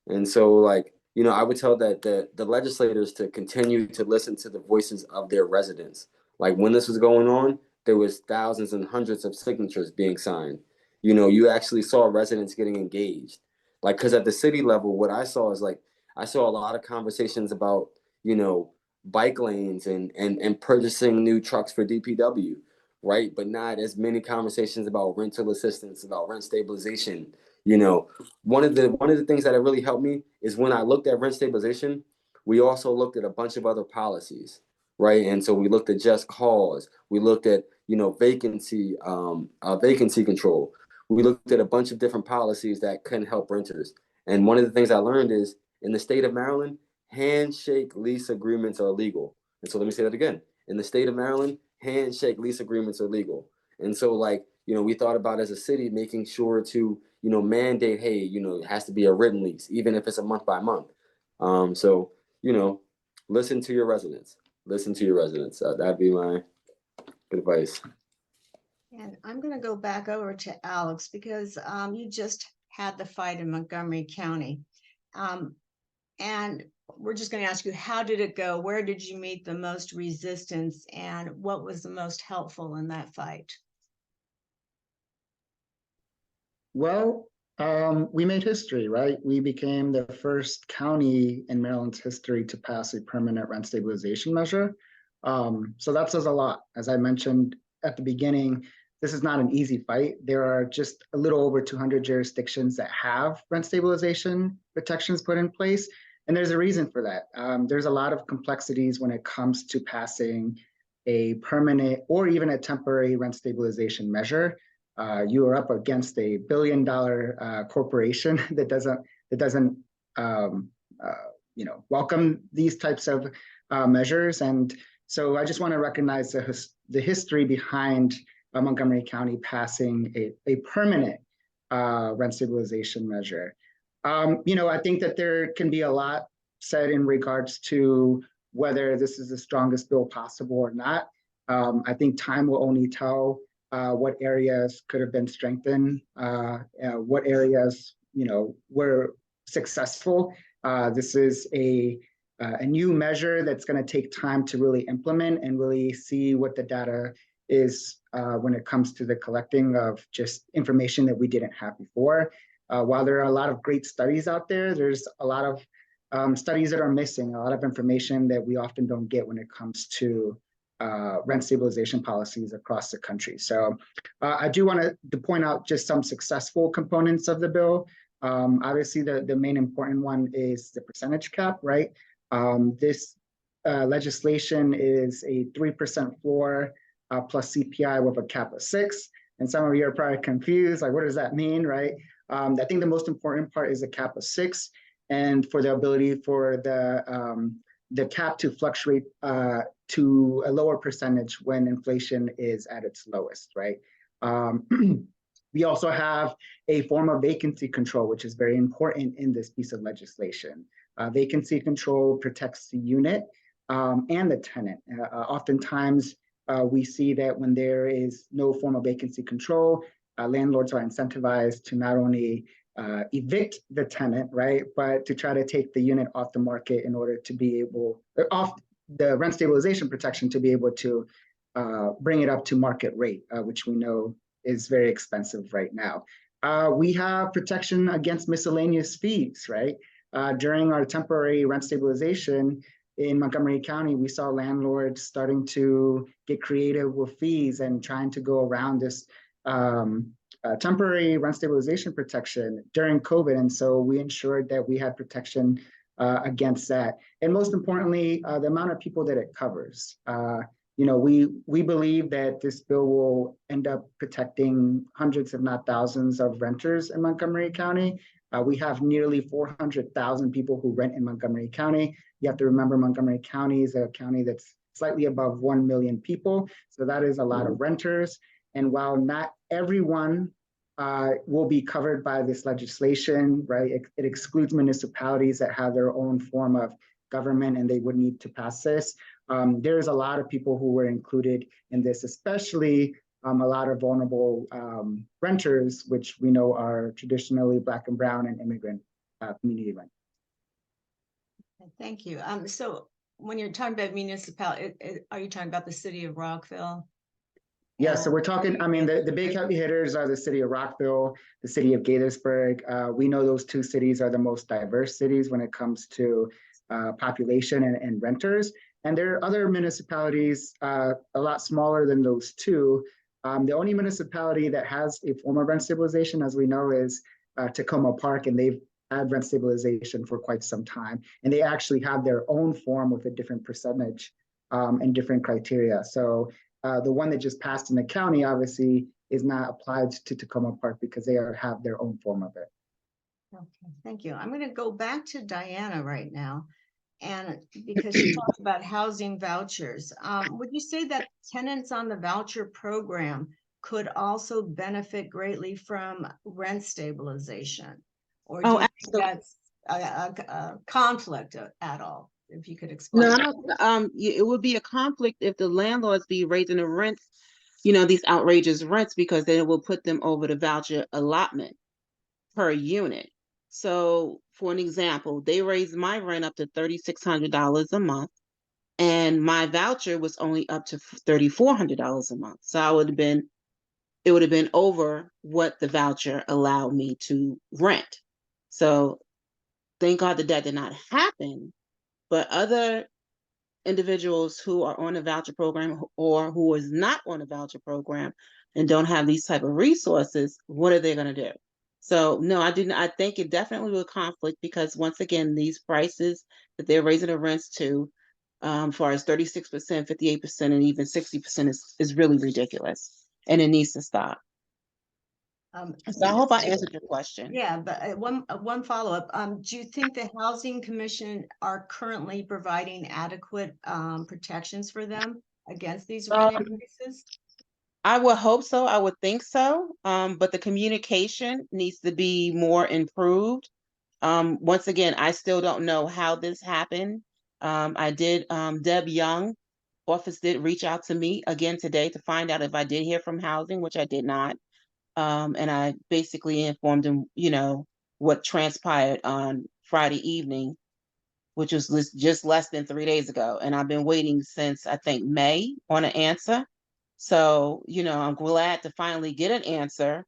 And so, like, you know, I would tell that the legislators to continue to listen to the voices of their residents. Like when this was going on, there was thousands and hundreds of signatures being signed. You know, you actually saw residents getting engaged. Like, because at the city level, what I saw is like, I saw a lot of conversations about, you know, bike lanes and purchasing new trucks for DPW, right? But not as many conversations about rental assistance, about rent stabilization. You know, one of the things that really helped me is when I looked at rent stabilization, we also looked at a bunch of other policies, right? And so we looked at just cause, we looked at, you know, vacancy control. We looked at a bunch of different policies that can help renters. And one of the things I learned is in the state of Maryland, handshake lease agreements are legal. And so let me say that again. In the state of Maryland, handshake lease agreements are legal. And so like, you know, we thought about as a city making sure to, you know, mandate, hey, you know, it has to be a written lease, even if it's a month by month. So, you know, listen to your residents. Listen to your residents. That'd be my Good advice. And I'm going to go back over to Alex because you just had the fight in Montgomery County. And we're just going to ask you, how did it go? Where did you meet the most resistance? And what was the most helpful in that fight? Well, we made history, right? We became the first county in Maryland's history to pass a permanent rent stabilization measure. So that says a lot. As I mentioned at the beginning, this is not an easy fight. There are just a little over 200 jurisdictions that have rent stabilization protections put in place. And there's a reason for that. There's a lot of complexities when it comes to passing a permanent or even a temporary rent stabilization measure. You are up against a $1 billion corporation that doesn't welcome these types of measures. And so I just want to recognize the history behind Montgomery County passing a permanent rent stabilization measure. I think that there can be a lot said in regards to whether this is the strongest bill possible or not. I think time will only tell what areas could have been strengthened, what areas were successful. This is a new measure that's going to take time to really implement and really see what the data is when it comes to the collecting of just information that we didn't have before. While there are a lot of great studies out there, there's a lot of studies that are missing, a lot of information that we often don't get when it comes to rent stabilization policies across the country. So I do want to point out just some successful components of the bill. Obviously, the main important one is the percentage cap, right? This legislation is a 3% floor plus CPI with a cap of 6. And some of you are probably confused, like, what does that mean, right? I think the most important part is a cap of 6, and for the ability for the cap to fluctuate to a lower percentage when inflation is at its lowest, right? We also have a form of vacancy control, which is very important in this piece of legislation. Vacancy control protects the unit and the tenant. Oftentimes, we see that when there is no form of vacancy control, landlords are incentivized to not only evict the tenant, right, but to try to take the unit off the market in order to be able, off the rent stabilization protection to be able to bring it up to market rate, which we know is very expensive right now. We have protection against miscellaneous fees, right? During our temporary rent stabilization in Montgomery County, we saw landlords starting to get creative with fees and trying to go around this temporary rent stabilization protection during COVID. And so we ensured that we had protection against that. And most importantly, the amount of people that it covers. We believe that this bill will end up protecting hundreds, if not thousands, of renters in Montgomery County. We have nearly 400,000 people who rent in Montgomery County. You have to remember Montgomery County is a county that's slightly above 1 million people. So that is a lot of renters. And while not everyone will be covered by this legislation, right, it excludes municipalities that have their own form of government and they would need to pass this. There's a lot of people who were included in this, especially a lot of vulnerable renters, which we know are traditionally Black and Brown and immigrant community renters. Thank you. So when you're talking about municipality, are you talking about the city of Rockville? Yeah, so we're talking, I mean, the big heavy hitters are the city of Rockville, the city of Gaithersburg. We know those two cities are the most diverse cities when it comes to population and renters. And there are other municipalities a lot smaller than those two. The only municipality that has a form of rent stabilization, as we know, is Tacoma Park, and they've had rent stabilization for quite some time. And they actually have their own form with a different percentage and different criteria. So the one that just passed in the county, obviously, is not applied to Tacoma Park because they have their own form of it. Okay, thank you. I'm going to go back to Diana right now. And because you talked about housing vouchers, would you say that tenants on the voucher program could also benefit greatly from rent stabilization? Or do you think that's a conflict at all? if you could explain. No, I don't, it would be a conflict if the landlords be raising the rents, these outrageous rents, because then it will put them over the voucher allotment per unit. So for an example, they raised my rent up to $3,600 a month, and my voucher was only up to $3,400 a month. So it would have been over what the voucher allowed me to rent. So thank God that did not happen. But other individuals who are on a voucher program or who is not on a voucher program and don't have these type of resources, what are they going to do? So no, I think it definitely will conflict, because once again, these prices that they're raising the rents to, far as 36%, 58%, and even 60% is really ridiculous, and it needs to stop. So I hope I answered your question. Yeah, but one follow-up. Do you think the Housing Commission are currently providing adequate protections for them against these rent increases? I would hope so. I would think so. But the communication needs to be more improved. Once again, I still don't know how this happened. I did, Deb Young office did reach out to me again today to find out if I did hear from housing, which I did not. And I basically informed him, what transpired on Friday evening, which was just less than 3 days ago. And I've been waiting since, I think, May on an answer. So, I'm glad to finally get an answer.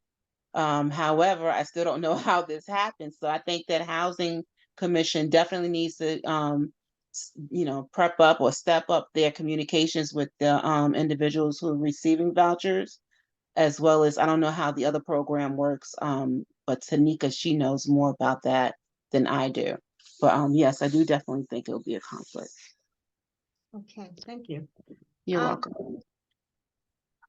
However, I still don't know how this happened. So I think that Housing Commission definitely needs to, prep up or step up their communications with the individuals who are receiving vouchers, as well as, I don't know how the other program works, but Tanika, she knows more about that than I do. But yes, I do definitely think it'll be a conflict. Okay, thank you. You're welcome.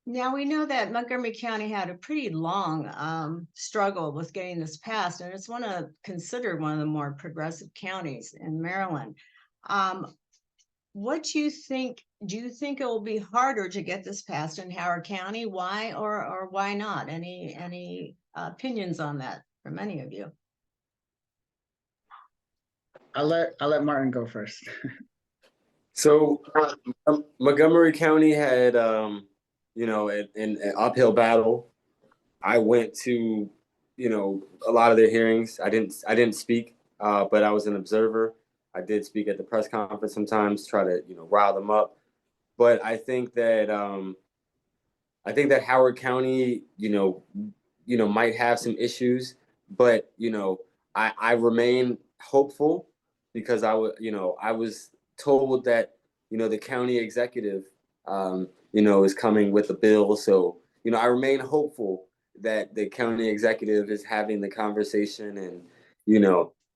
Now we know that Montgomery County had a pretty long struggle with getting this passed, and it's considered one of the more progressive counties in Maryland. What do you think? Do you think it will be harder to get this passed in Howard County? Why or why not? Any opinions on that from any of you? I'll let Martin go first. So Montgomery County had, an uphill battle. I went to, a lot of their hearings. I didn't speak, but I was an observer. I did speak at the press conference sometimes, try to, rile them up. But I think that Howard County, might have some issues, but I remain hopeful, because I was told that the county executive is coming with a bill. So I remain hopeful that the county executive is having the conversation, and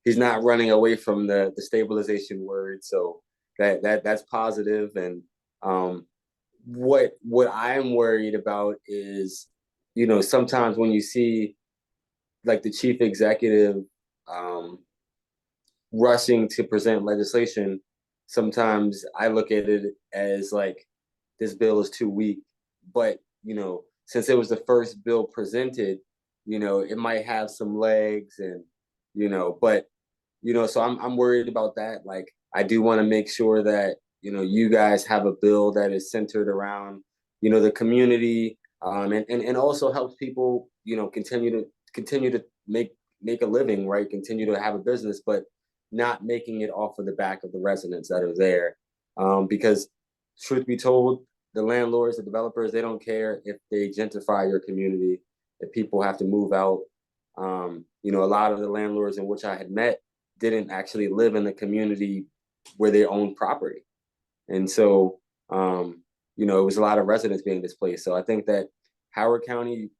he's not running away from the stabilization word. So that's positive. And what I'm worried about is sometimes when you see like the chief executive rushing to present legislation, sometimes I look at it as like, this bill is too weak. But since it was the first bill presented, it might have some legs, and but so I'm worried about that. Like, I do want to make sure that you guys have a bill that is centered around the community, and also helps people continue to make a living, right? Continue to have a business, but not making it off of the back of the residents that are there. Because truth be told, the landlords, the developers, they don't care if they gentrify your community, if people have to move out. A lot of the landlords in which I had met didn't actually live in the community where they owned property. And so, it was a lot of residents being displaced. So I think that Howard County,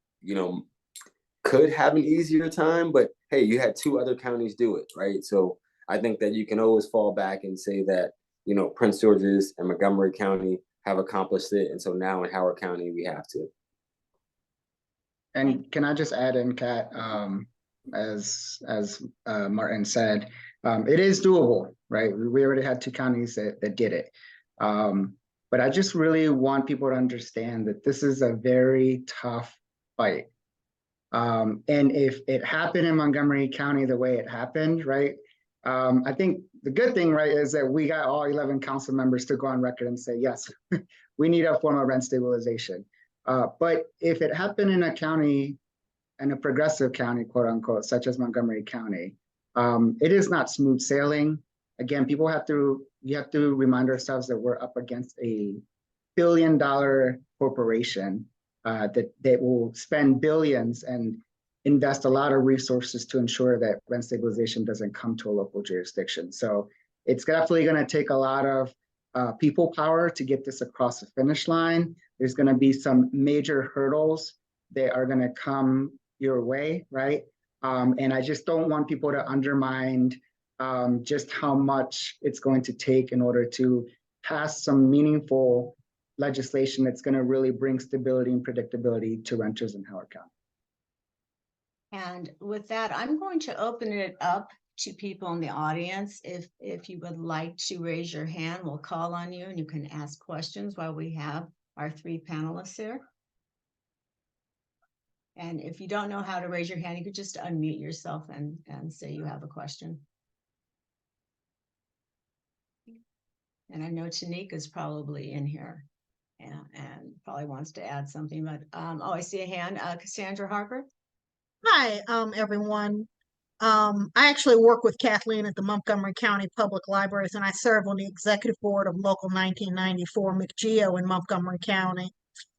could have an easier time, but hey, you had 2 other counties do it, right? So I think that you can always fall back and say that, Prince George's and Montgomery County have accomplished it. And so now in Howard County, we have to. And can I just add in, Kat, as Martin said, it is doable, right? We already had 2 counties that did it. But I just really want people to understand that this is a very tough fight. And if it happened in Montgomery County the way it happened, right, I think the good thing, right, is that we got all 11 council members to go on record and say, yes, we need a form of rent stabilization. But if it happened in a county, in a progressive county, quote unquote, such as Montgomery County, it is not smooth sailing. Again, we have to remind ourselves that we're up against a billion-dollar corporation that will spend billions and invest a lot of resources to ensure that rent stabilization doesn't come to a local jurisdiction. So it's definitely going to take a lot of people power to get this across the finish line. There's going to be some major hurdles that are going to come your way, right? And I just don't want people to undermine just how much it's going to take in order to pass some meaningful legislation that's going to really bring stability and predictability to renters in Howard County. And with that, I'm going to open it up to people in the audience. If you would like to raise your hand, we'll call on you and you can ask questions while we have our three panelists here. And if you don't know how to raise your hand, you could just unmute yourself and say you have a question. And I know Tanika's probably in here and probably wants to add something, but oh, I see a hand. Cassandra Harper. Hi, everyone. I actually work with Kathleen at the Montgomery County Public Libraries, and I serve on the executive board of Local 1994 McGeo in Montgomery County.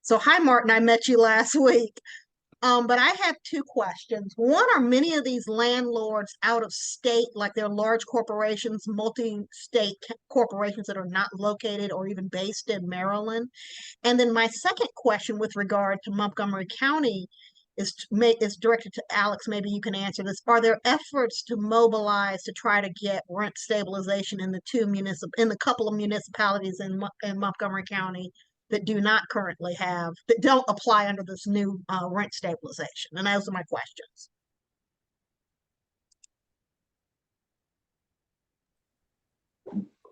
So hi, Martin, I met you last week. But I have two questions. One, are many of these landlords out of state, like they're large corporations, multi-state corporations that are not located or even based in Maryland? And then my second question with regard to Montgomery County is directed to Alex. Maybe you can answer this. Are there efforts to mobilize to try to get rent stabilization in the couple of municipalities in Montgomery County that do not currently have, that don't apply under this new rent stabilization? And those are my questions.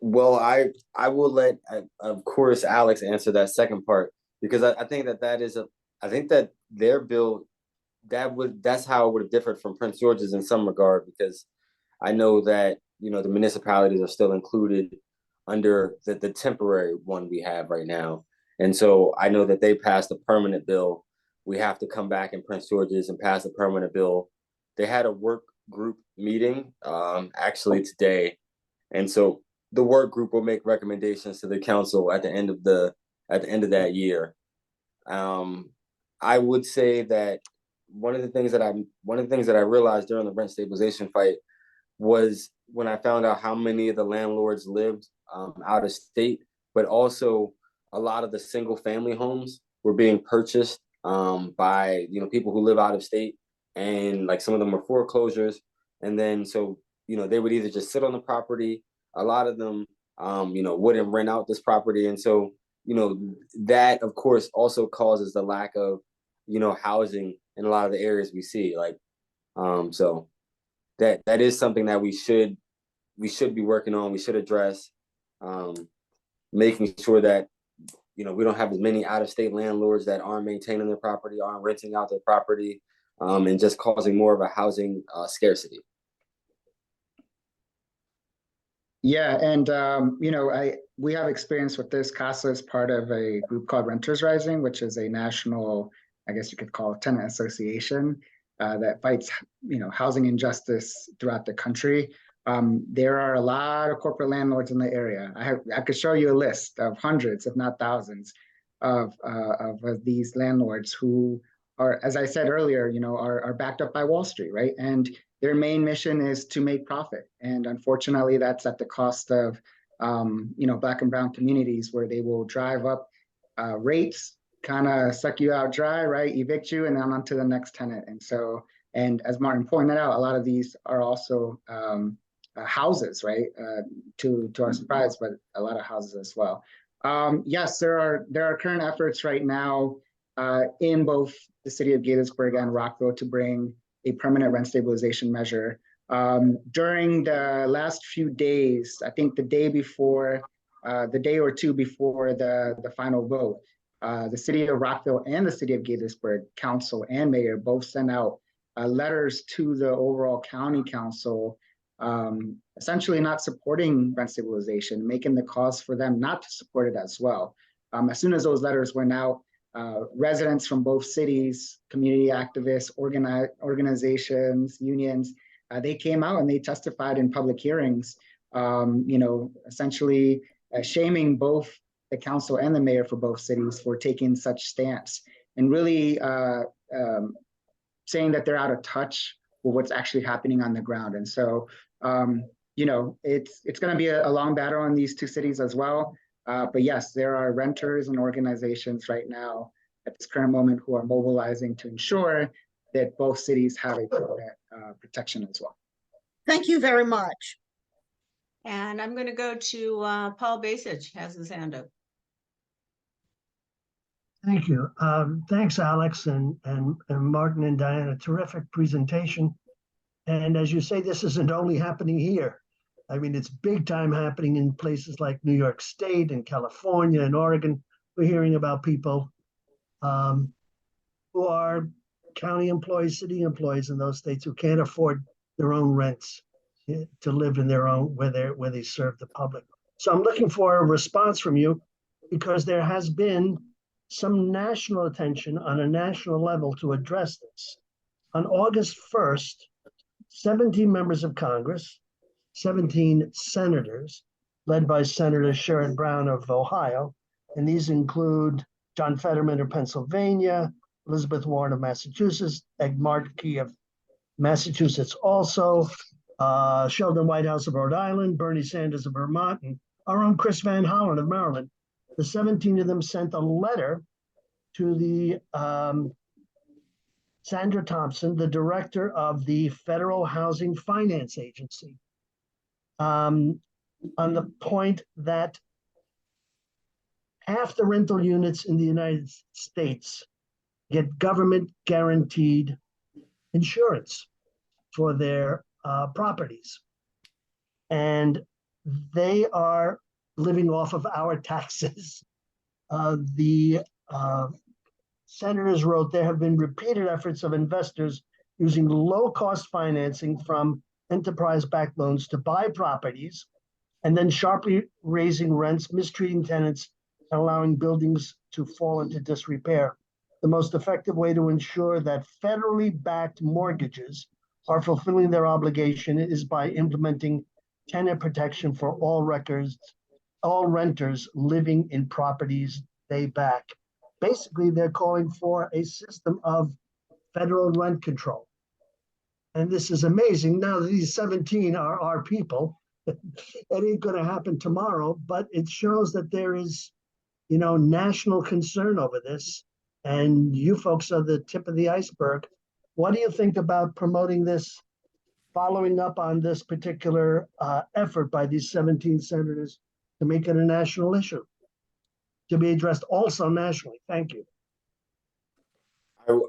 Well, I will let, of course, Alex answer that second part, because I think I think that their bill, that's how it would have differed from Prince George's in some regard, because I know that, the municipalities are still included under the temporary one we have right now. And so I know that they passed a permanent bill. We have to come back in Prince George's and pass a permanent bill. They had a work group meeting actually today. And so the work group will make recommendations to the council at the end of that year. I would say that one of the things that I realized during the rent stabilization fight was when I found out how many of the landlords lived out of state, but also a lot of the single family homes were being purchased by people who live out of state, and like some of them were foreclosures, and then so they would either just sit on the property. A lot of them wouldn't rent out this property, and so that of course also causes the lack of housing in a lot of the areas we see, so that is something that we should be working on. We should address, making sure that we don't have as many out-of-state landlords that aren't maintaining their property, aren't renting out their property, and just causing more of a housing scarcity. Yeah, and we have experience with this. Casa is part of a group called Renters Rising, which is a national, I guess you could call it, tenant association that fights housing injustice throughout the country. There are a lot of corporate landlords in the area. I could show you a list of hundreds, if not thousands, of these landlords who are, as I said earlier, are backed up by Wall Street, right? And their main mission is to make profit. And unfortunately, that's at the cost of, Black and brown communities, where they will drive up rates, kind of suck you out dry, right? Evict you, and then on to the next tenant. And so, and as Martin pointed out, a lot of these are also houses, right? To our surprise, but a lot of houses as well. Yes, there are current efforts right now in both the city of Gaithersburg and Rockville to bring a permanent rent stabilization measure. During the last few days, I think the day or two before the final vote, the city of Rockville and the city of Gaithersburg council and mayor both sent out letters to the overall county council essentially not supporting rent stabilization, making the cause for them not to support it as well. As soon as those letters went out, residents from both cities, community activists, organizations, unions, they came out and they testified in public hearings, essentially shaming both the council and the mayor for both cities for taking such stance, and really saying that they're out of touch with what's actually happening on the ground. And so, it's going to be a long battle in these two cities as well. But yes, there are renters and organizations right now at this current moment who are mobilizing to ensure that both cities have a protection as well. Thank you very much. And I'm going to go to Paul Basich, has his hand up. Thank you. Thanks, Alex and Martin and Diana. Terrific presentation. And as you say, this isn't only happening here. I mean, it's big time happening in places like New York State and California and Oregon. We're hearing about people who are county employees, city employees in those states who can't afford their own rents to live in their own, where they serve the public. So I'm looking for a response from you, because there has been some national attention on a national level to address this. On August 1st, 17 members of Congress, 17 senators, led by Senator Sherrod Brown of Ohio, and these include John Fetterman of Pennsylvania, Elizabeth Warren of Massachusetts, Ed Markey of Massachusetts also, Sheldon Whitehouse of Rhode Island, Bernie Sanders of Vermont, and our own Chris Van Hollen of Maryland. The 17 of them sent a letter to the Sandra Thompson, the director of the Federal Housing Finance Agency, on the point that half the rental units in the United States get government guaranteed insurance for their properties. And they are living off of our taxes. The senators wrote, there have been repeated efforts of investors using low-cost financing from enterprise-backed loans to buy properties, and then sharply raising rents, mistreating tenants, and allowing buildings to fall into disrepair. The most effective way to ensure that federally backed mortgages are fulfilling their obligation is by implementing tenant protection for all renters living in properties they back. Basically, they're calling for a system of federal rent control. And this is amazing. Now, these 17 are our people. It ain't going to happen tomorrow, but it shows that there is, national concern over this. And you folks are the tip of the iceberg. What do you think about promoting this, following up on this particular effort by these 17 senators to make it a national issue, to be addressed also nationally? Thank you.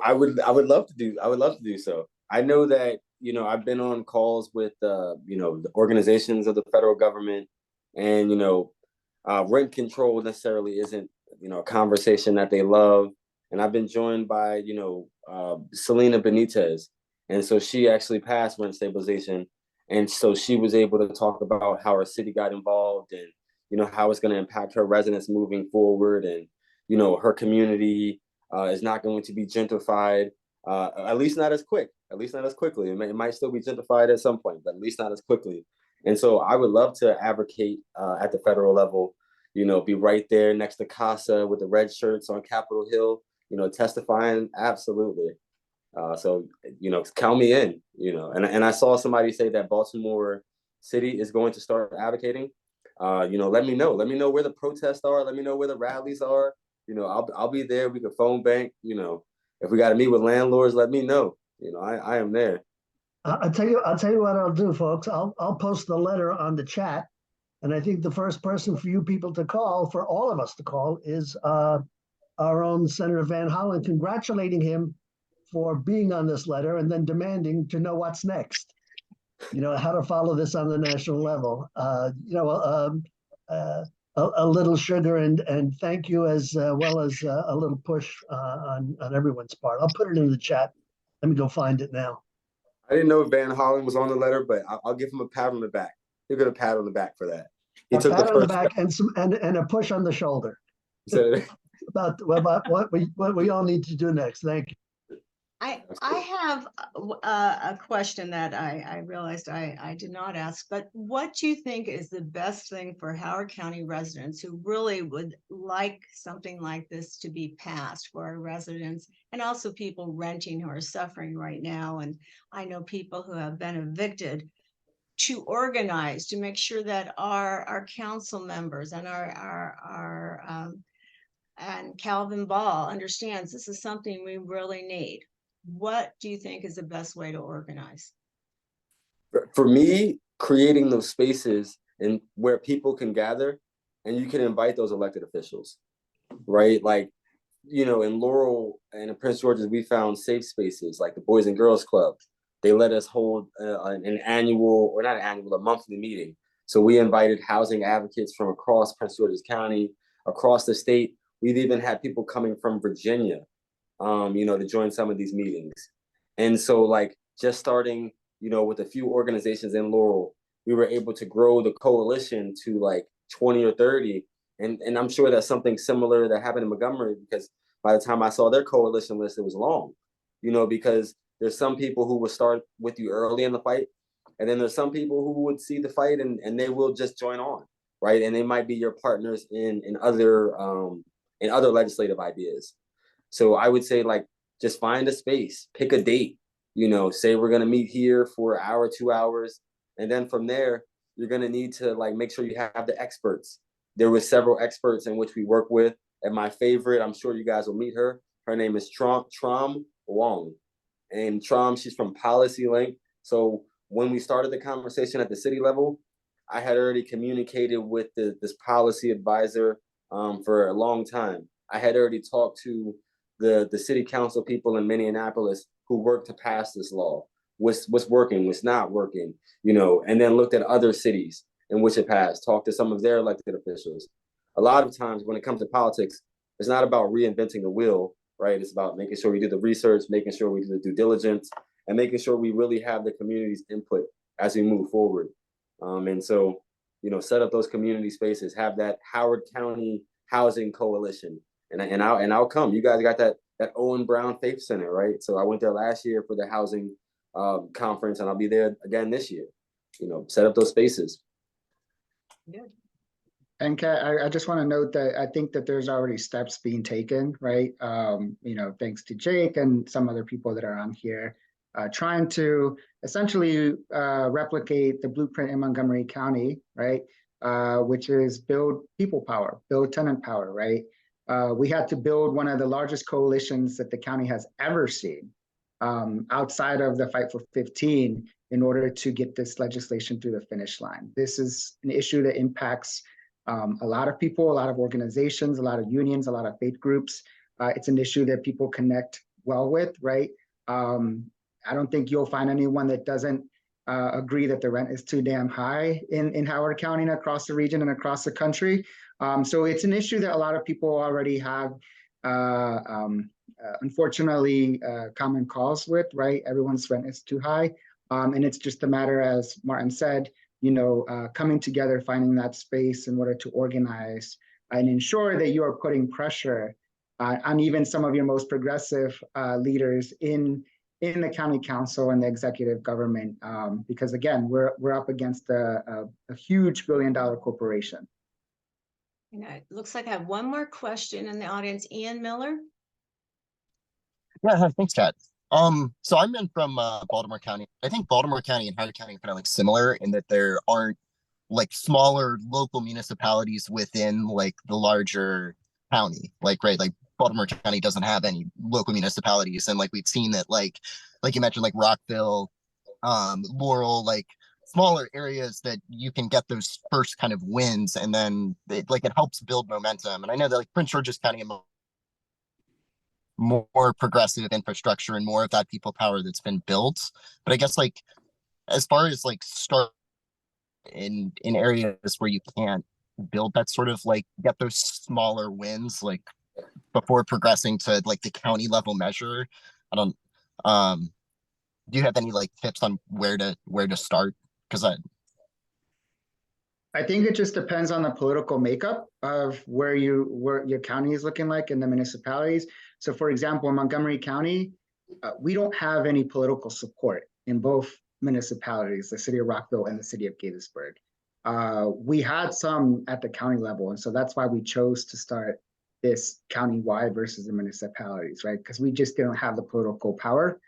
I would love to do so. I know that, I've been on calls with, the organizations of the federal government, and, rent control necessarily isn't, a conversation that they love. And I've been joined by, Selena Benitez. And so she actually passed rent stabilization. And so she was able to talk about how her city got involved and, how it's going to impact her residents moving forward. And, her community is not going to be gentrified, at least not as quickly. It might still be gentrified at some point, but at least not as quickly. And so I would love to advocate at the federal level, be right there next to Casa with the red shirts on Capitol Hill, testifying. Absolutely. So, count me in, and I saw somebody say that Baltimore City is going to start advocating. Let me know where the protests are. Let me know where the rallies are. I'll be there. We can phone bank. If we got to meet with landlords, let me know. I am there. I'll tell you what I'll do, folks. I'll post the letter on the chat, and I think the first person for you people to call, for all of us to call, is our own Senator Van Hollen, congratulating him for being on this letter and then demanding to know what's next. How to follow this on the national level. A little sugar and thank you, as well as a little push on everyone's part. I'll put it in the chat. Let me go find it now. I didn't know Van Hollen was on the letter, but I'll give him a pat on the back. He'll get a pat on the back for that. He A took the pat on the first back and and a push on the shoulder step. about what we all need to do next. Thank you. I have a question that I realized I did not ask, but what do you think is the best thing for Howard County residents who really would like something like this to be passed for our residents and also people renting who are suffering right now? And I know people who have been evicted, to organize to make sure that our council members and and Calvin Ball understands this is something we really need. What do you think is the best way to organize? For me, creating those spaces and where people can gather and you can invite those elected officials, right? Like, you know, in Laurel and in Prince George's, we found safe spaces like the Boys and Girls Club. They let us hold an annual, or not an annual, a monthly meeting. So we invited housing advocates from across Prince George's County, across the state. We've even had people coming from Virginia, you know, to join some of these meetings. And so like just starting, you know, with a few organizations in Laurel, we were able to grow the coalition to like 20 or 30. And I'm sure that's something similar that happened in Montgomery, because by the time I saw their coalition list, it was long, you know, because there's some people who will start with you early in the fight. And then there's some people who would see the fight and they will just join on, right? And they might be your partners in other legislative ideas. So I would say like, just find a space, pick a date, you know, say we're gonna meet here for an hour, 2 hours. And then from there, you're gonna need to like, make sure you have the experts. There were several experts in which we work with. And my favorite, I'm sure you guys will meet her. Her name is Trom Wong. And Trom, she's from Policy Link. So when we started the conversation at the city level, I had already communicated with this policy advisor for a long time. I had already talked to the city council people in Minneapolis who worked to pass this law. What's working, what's not working, you know, and then looked at other cities in which it passed, talked to some of their elected officials. A lot of times when it comes to politics, it's not about reinventing the wheel, right? It's about making sure we do the research, making sure we do the due diligence, and making sure we really have the community's input as we move forward. And so, you know, set up those community spaces, have that Howard County Housing Coalition, and I'll come. You guys got that Owen Brown Faith Center, right? So I went there last year for the housing conference, and I'll be there again this year. You know, set up those spaces. Yeah. And Kat, I just want to note that I think that there's already steps being taken, right? You know, thanks to Jake and some other people that are on here, trying to essentially replicate the blueprint in Montgomery County, right? Which is build people power, build tenant power, right? We had to build one of the largest coalitions that the county has ever seen outside of the Fight for 15 in order to get this legislation through the finish line. This is an issue that impacts a lot of people, a lot of organizations, a lot of unions, a lot of faith groups. It's an issue that people connect well with, right? I don't think you'll find anyone that doesn't agree that the rent is too damn high in Howard County and across the region and across the country. So it's an issue that a lot of people already have, unfortunately, common cause with, right? Everyone's rent is too high. And it's just a matter, as Martin said, you know, coming together, finding that space in order to organize and ensure that you are putting pressure on even some of your most progressive leaders in the county council and the executive government, because again, we're up against a huge billion-dollar corporation. And it looks like I have one more question in the audience. Ian Miller. Yeah, hi, thanks, Kat. So I'm in from Baltimore County. I think Baltimore County and Howard County are kind of like similar in that there aren't like smaller local municipalities within like the larger county. Like, right, like Baltimore County doesn't have any local municipalities. And like we've seen that like you mentioned, like Rockville, Laurel, like smaller areas that you can get those first kind of wins, and then it helps build momentum. And I know that like Prince George's County and more progressive infrastructure and more of that people power that's been built. But I guess like as far as like start in areas where you can't build that sort of like get those smaller wins like before progressing to like the county level measure, I don't do you have any like tips on where to start? Because I think it just depends on the political makeup of where your county is looking like in the municipalities. So for example, in Montgomery County, we don't have any political support in both municipalities, the city of Rockville and the city of Gaithersburg. We had some at the county level, and so that's why we chose to start this county-wide versus the municipalities, right? Because we just didn't have the political power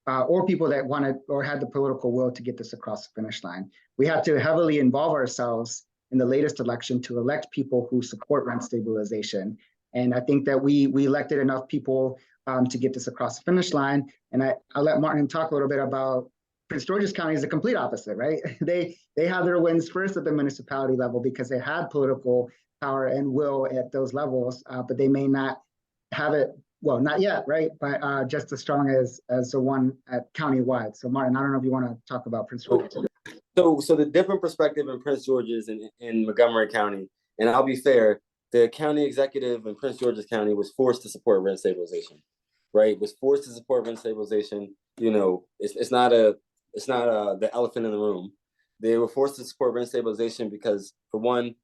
or people that wanted or had the political will to get this across the finish line. We had to heavily involve ourselves in the latest election to elect people who support rent stabilization. And I think that we elected enough people to get this across the finish line. And I'll let Martin talk a little bit about Prince George's County is the complete opposite, right? They had their wins first at the municipality level because they had political power and will at those levels, but they may not have it, well, not yet, right? But just as strong as the one at county-wide. So Martin, I don't know if you want to talk about Prince George's. So the different perspective in Prince George's and in Montgomery County, and I'll be fair, the county executive in Prince George's County was forced to support rent stabilization, right? Was forced to support rent stabilization. You know, it's not the elephant in the room. They were forced to support rent stabilization because, for one,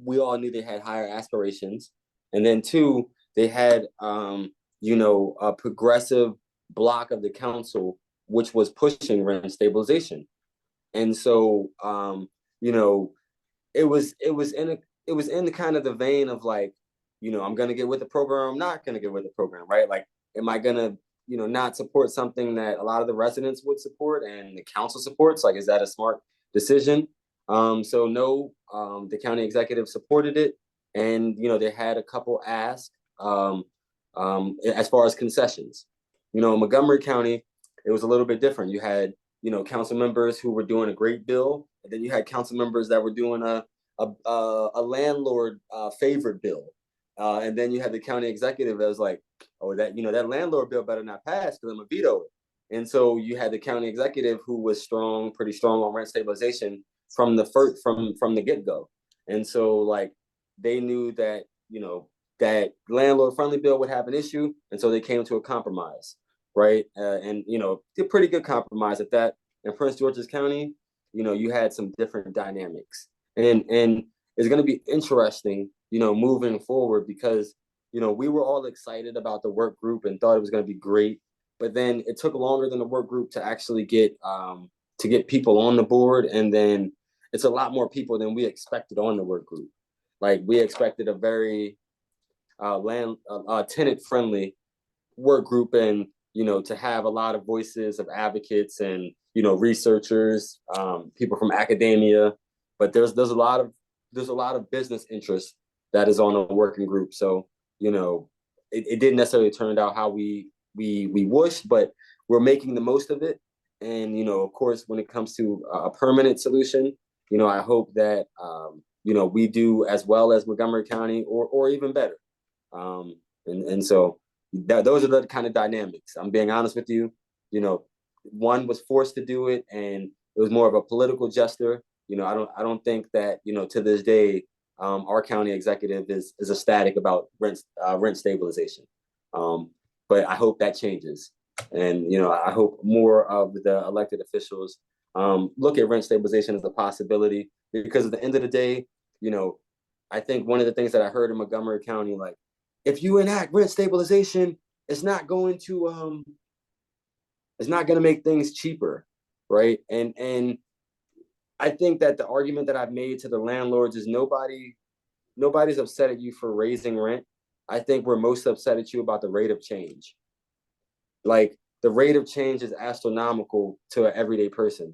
we all knew they had higher aspirations, and then two, they had a progressive block of the council which was pushing rent stabilization. And so, it was in the kind of the vein of like, I'm going to get with the program. I'm not going to get with the program, right? Like, am I going to, not support something that a lot of the residents would support and the council supports? Like, is that a smart decision? So no, the county executive supported it. And, they had a couple asks as far as concessions. In Montgomery County, it was a little bit different. You had council members who were doing a great bill, and then you had council members that were doing a landlord favored bill, and then you had the county executive that was like, oh, that that landlord bill better not pass because I'm gonna veto it. And so you had the county executive who was pretty strong on rent stabilization from the get go, and so like they knew that that landlord friendly bill would have an issue, and so they came to a compromise. Right. And, a pretty good compromise at that. In Prince George's County, you had some different dynamics. And it's going to be interesting, moving forward because, we were all excited about the work group and thought it was going to be great. But then it took longer than the work group to actually get people on the board. And then it's a lot more people than we expected on the work group. Like we expected a very tenant friendly work group and to have a lot of voices of advocates and, researchers, people from academia, but there's a lot of business interest that is on a working group. So, it didn't necessarily turn out how we wished, but we're making the most of it. And, of course, when it comes to a permanent solution, I hope that, we do as well as Montgomery County or even better. And so, those are the kind of dynamics. I'm being honest with you. One was forced to do it, and it was more of a political gesture. I don't think that to this day, our county executive is ecstatic about rent stabilization. But I hope that changes, and I hope more of the elected officials look at rent stabilization as a possibility because at the end of the day, I think one of the things that I heard in Montgomery County, like, if you enact rent stabilization, it's not going to make things cheaper, right? And I think that the argument that I've made to the landlords is nobody's upset at you for raising rent. I think we're most upset at you about the rate of change. Like the rate of change is astronomical to an everyday person,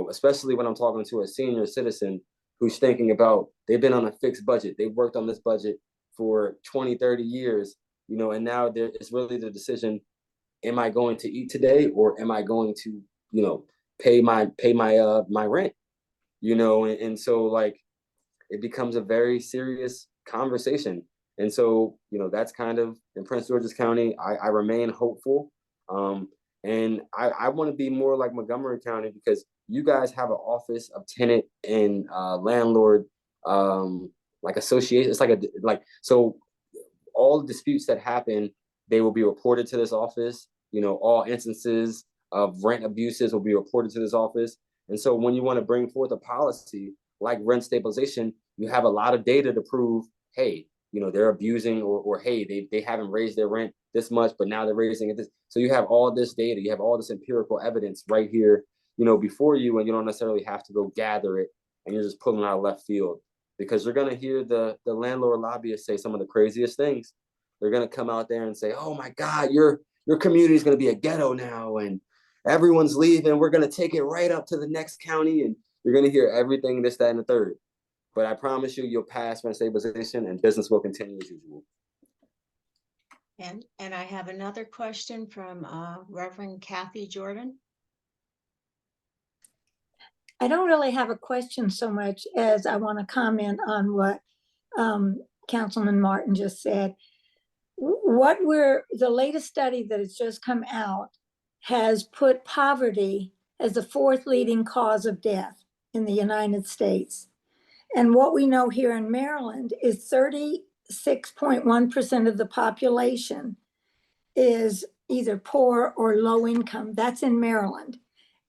especially when I'm talking to a senior citizen who's thinking about, they've been on a fixed budget. They've worked on this budget for 20, 30 years, and now it's really the decision, am I going to eat today or am I going to, pay my rent, and so like, it becomes a very serious conversation. And so, that's kind of in Prince George's County, I remain hopeful. And I want to be more like Montgomery County because you guys have an office of tenant and landlord, like association. It's like so all the disputes that happen, they will be reported to this office. All instances of rent abuses will be reported to this office. And so when you want to bring forth a policy like rent stabilization, you have a lot of data to prove, hey, they're abusing, or hey, they haven't raised their rent this much, but now they're raising it this. So you have all this data, you have all this empirical evidence right here, before you, and you don't necessarily have to go gather it, and you're just pulling out of left field, because you're going to hear the landlord lobbyists say some of the craziest things. They're going to come out there and say, oh my God, your community is going to be a ghetto now, and everyone's leaving. We're going to take it right up to the next county, and you're going to hear everything, this, that, and the third. But I promise you, you'll pass rent stabilization and business will continue as usual. And I have another question from Reverend Kathy Jordan. I don't really have a question so much as I want to comment on what Councilman Martin just said. The latest study that has just come out has put poverty as the 4th leading cause of death in the United States. And what we know here in Maryland is 36.1% of the population is either poor or low income. That's in Maryland.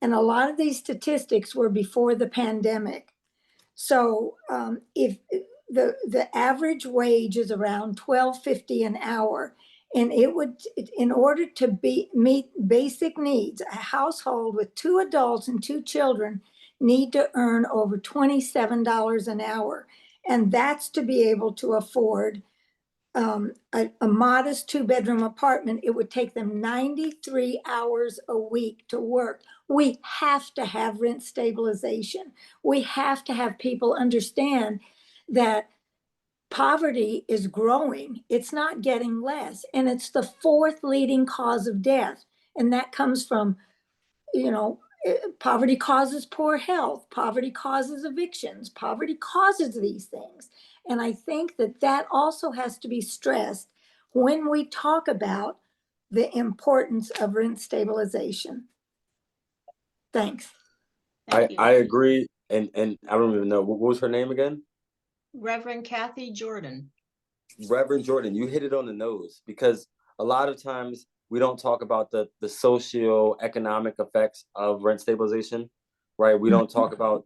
And a lot of these statistics were before the pandemic. So if the average wage is around $12.50 an hour, and it would, in order to meet basic needs, a household with 2 adults and 2 children need to earn over $27 an hour. And that's to be able to afford a modest 2-bedroom apartment. It would take them 93 hours a week to work. We have to have rent stabilization. We have to have people understand that poverty is growing. It's not getting less. And it's the 4th leading cause of death. And that comes from, poverty causes poor health. Poverty causes evictions. Poverty causes these things. And I think that also has to be stressed when we talk about the importance of rent stabilization. Thanks. I agree. And I don't even know, what was her name again? Reverend Kathy Jordan. Reverend Jordan, you hit it on the nose, because a lot of times we don't talk about the socio-economic effects of rent stabilization, right? We don't talk about,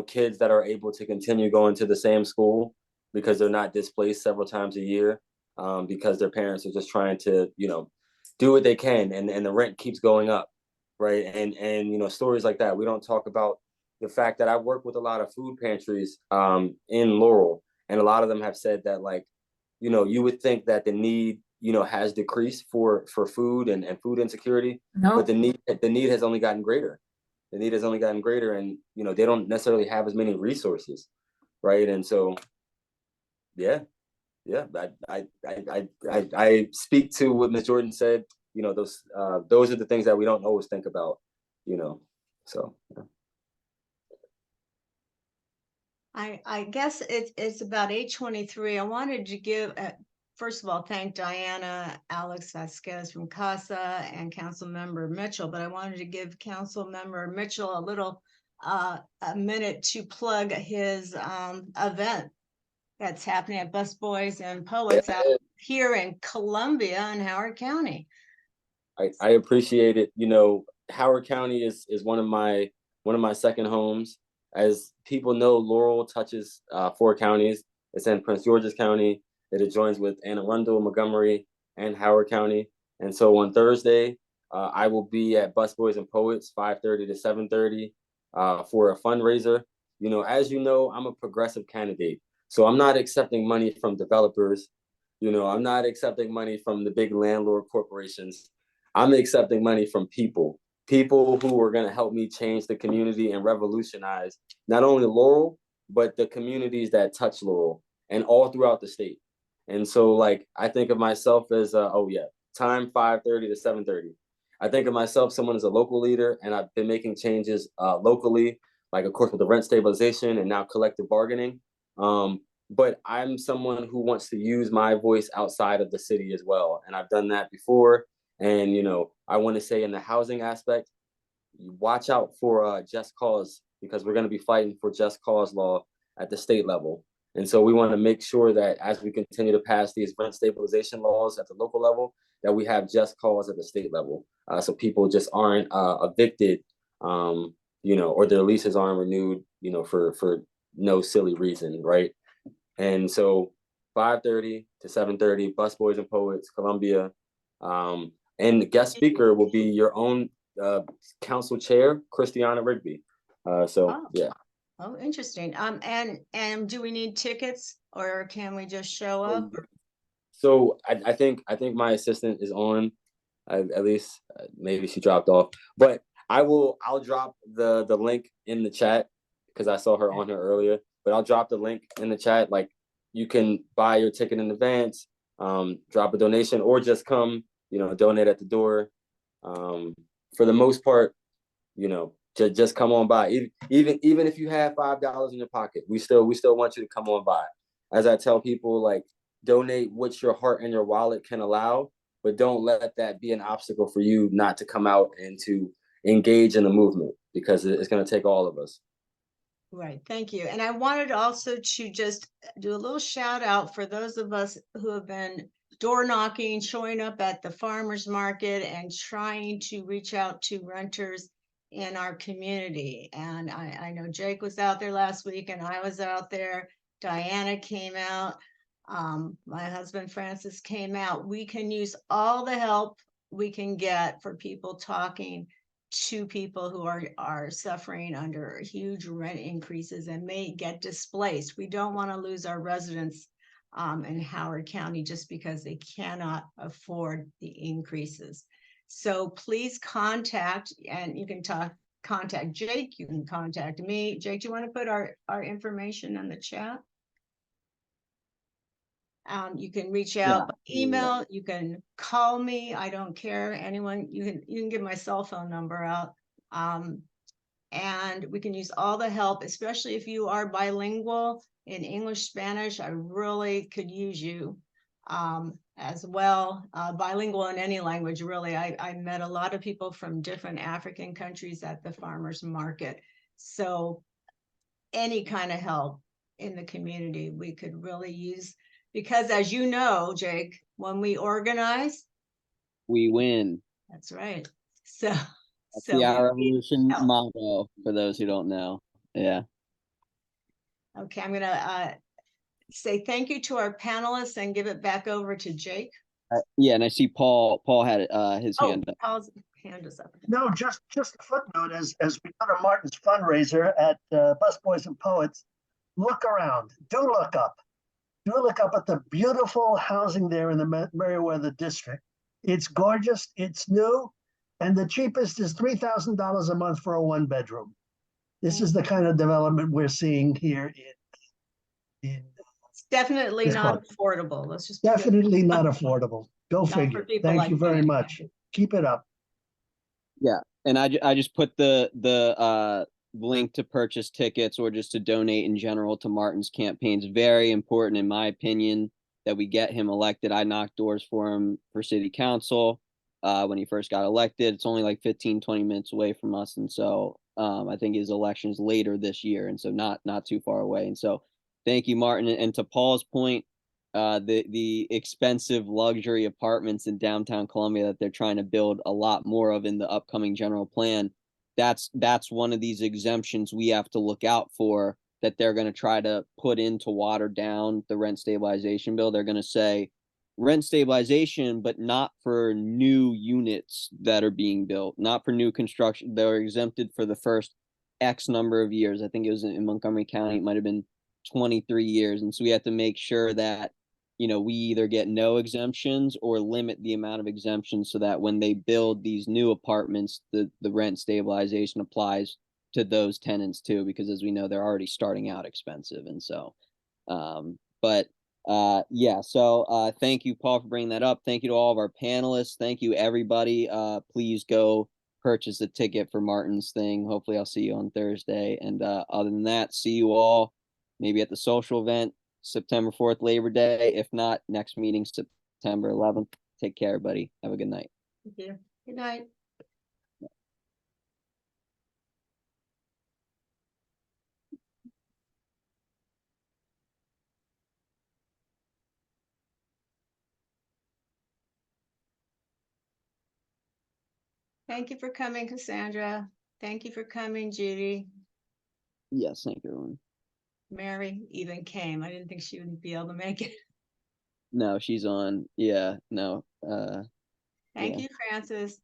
kids that are able to continue going to the same school because they're not displaced several times a year, because their parents are just trying to, do what they can, and the rent keeps going up, right? And stories like that. We don't talk about the fact that I work with a lot of food pantries in Laurel, and a lot of them have said that, like, you would think that the need, has decreased for food and food insecurity, but the need has only gotten greater. The need has only gotten greater, and they don't necessarily have as many resources, right? And so, yeah, I speak to what Ms. Jordan said. Those are the things that we don't always think about, so. Yeah. I guess it's about 8:23. I wanted to give, first of all, thank Diana, Alex Vazquez from Casa, and Councilmember Mitchell, but I wanted to give Councilmember Mitchell a little, a minute to plug his event that's happening at Busboys and Poets out here in Columbia and Howard County. I appreciate it. Howard County is one of my second homes. As people know, Laurel touches 4 counties. It's in Prince George's County. It adjoins with Anne Arundel, Montgomery, and Howard County. And so on Thursday, I will be at Busboys and Poets, 5:30 to 7:30, for a fundraiser. As you know, I'm a progressive candidate, so I'm not accepting money from developers. I'm not accepting money from the big landlord corporations. I'm accepting money from people who are going to help me change the community and revolutionize not only Laurel, but the communities that touch Laurel and all throughout the state. And so, like, I think of myself as, time 5:30 to 7:30. I think of myself, someone as a local leader, and I've been making changes locally, like, of course, with the rent stabilization and now collective bargaining. But I'm someone who wants to use my voice outside of the city as well. And I've done that before. And, I want to say in the housing aspect, watch out for just cause, because we're going to be fighting for just cause law at the state level. And so we want to make sure that as we continue to pass these rent stabilization laws at the local level, that we have just cause at the state level. So people just aren't evicted, or their leases aren't renewed, for no silly reason, right? And so 5:30 to 7:30, Busboys and Poets, Columbia. And the guest speaker will be your own council chair, Christiana Rigby. Yeah. Oh, interesting. And do we need tickets or can we just show up? So I think my assistant is on, at least maybe she dropped off, but I'll drop the link in the chat because I saw her on here earlier, but I'll drop the link in the chat. Like, you can buy your ticket in advance, drop a donation, or just come, donate at the door. For the most part, just come on by. Even if you have $5 in your pocket, we still want you to come on by. As I tell people, like, donate what your heart and your wallet can allow, but don't let that be an obstacle for you not to come out and to engage in the movement, because it's going to take all of us. Right. Thank you. And I wanted also to just do a little shout out for those of us who have been door knocking, showing up at the farmers market and trying to reach out to renters in our community. And I know Jake was out there last week and I was out there. Diana came out. My husband Francis came out. We can use all the help we can get for people talking to people who are suffering under huge rent increases and may get displaced. We don't want to lose our residents in Howard County just because they cannot afford the increases. So please contact, and you can contact Jake, you can contact me. Jake, do you want to put our information in the chat? You can reach out by email, you can call me, I don't care, anyone, you can give my cell phone number out. And we can use all the help, especially if you are bilingual in English, Spanish. I really could use you as well. Bilingual in any language, really. I met a lot of people from different African countries at the farmers market. So any kind of help in the community we could really use. Because as you know, Jake, when we organize, we win. That's right. So that's the Our Revolution motto for those who don't know. Yeah. Okay, I'm gonna say thank you to our panelists and give it back over to Jake. Yeah, and I see Paul had his hand up. Paul's hand is up. No, just a footnote as we go to Martin's fundraiser at Busboys and Poets, look around. Do look up at the beautiful housing there in the Meriwether district. It's gorgeous, it's new, and the cheapest is $3,000 a month for a 1-bedroom. This is the kind of development we're seeing here in it's definitely not affordable. Let's just definitely not affordable. Go figure. Thank you very much. Keep it up. Yeah, and I just put the link to purchase tickets or just to donate in general to Martin's campaign. It's very important, in my opinion, that we get him elected. I knocked doors for him for city council when he first got elected. It's only like 15-20 minutes away from us, and so I think his election's later this year, and so not too far away. And so thank you, Martin. And to Paul's point, the expensive luxury apartments in downtown Columbia that they're trying to build a lot more of in the upcoming general plan, that's one of these exemptions we have to look out for, that they're going to try to put in to water down the rent stabilization bill. They're going to say rent stabilization, but not for new units that are being built, not for new construction. They're exempted for the first X number of years. I think it was in Montgomery County, it might have been 23 years. And so we have to make sure that, we either get no exemptions or limit the amount of exemptions so that when they build these new apartments, the rent stabilization applies to those tenants too, because as we know, they're already starting out expensive. And so, yeah, so thank you, Paul, for bringing that up. Thank you to all of our panelists. Thank you, everybody. Please go purchase a ticket for Martin's thing. Hopefully I'll see you on Thursday. And other than that, see you all maybe at the social event September 4th, Labor Day. If not, next meeting September 11th. Take care, everybody. Have a good night. Thank you. Good night. Thank you for coming, Cassandra. Thank you for coming, Judy. Yes, thank you, everyone. Mary even came. I didn't think she would be able to make it. No, she's on. Yeah, no. Thank Yeah. you, Francis.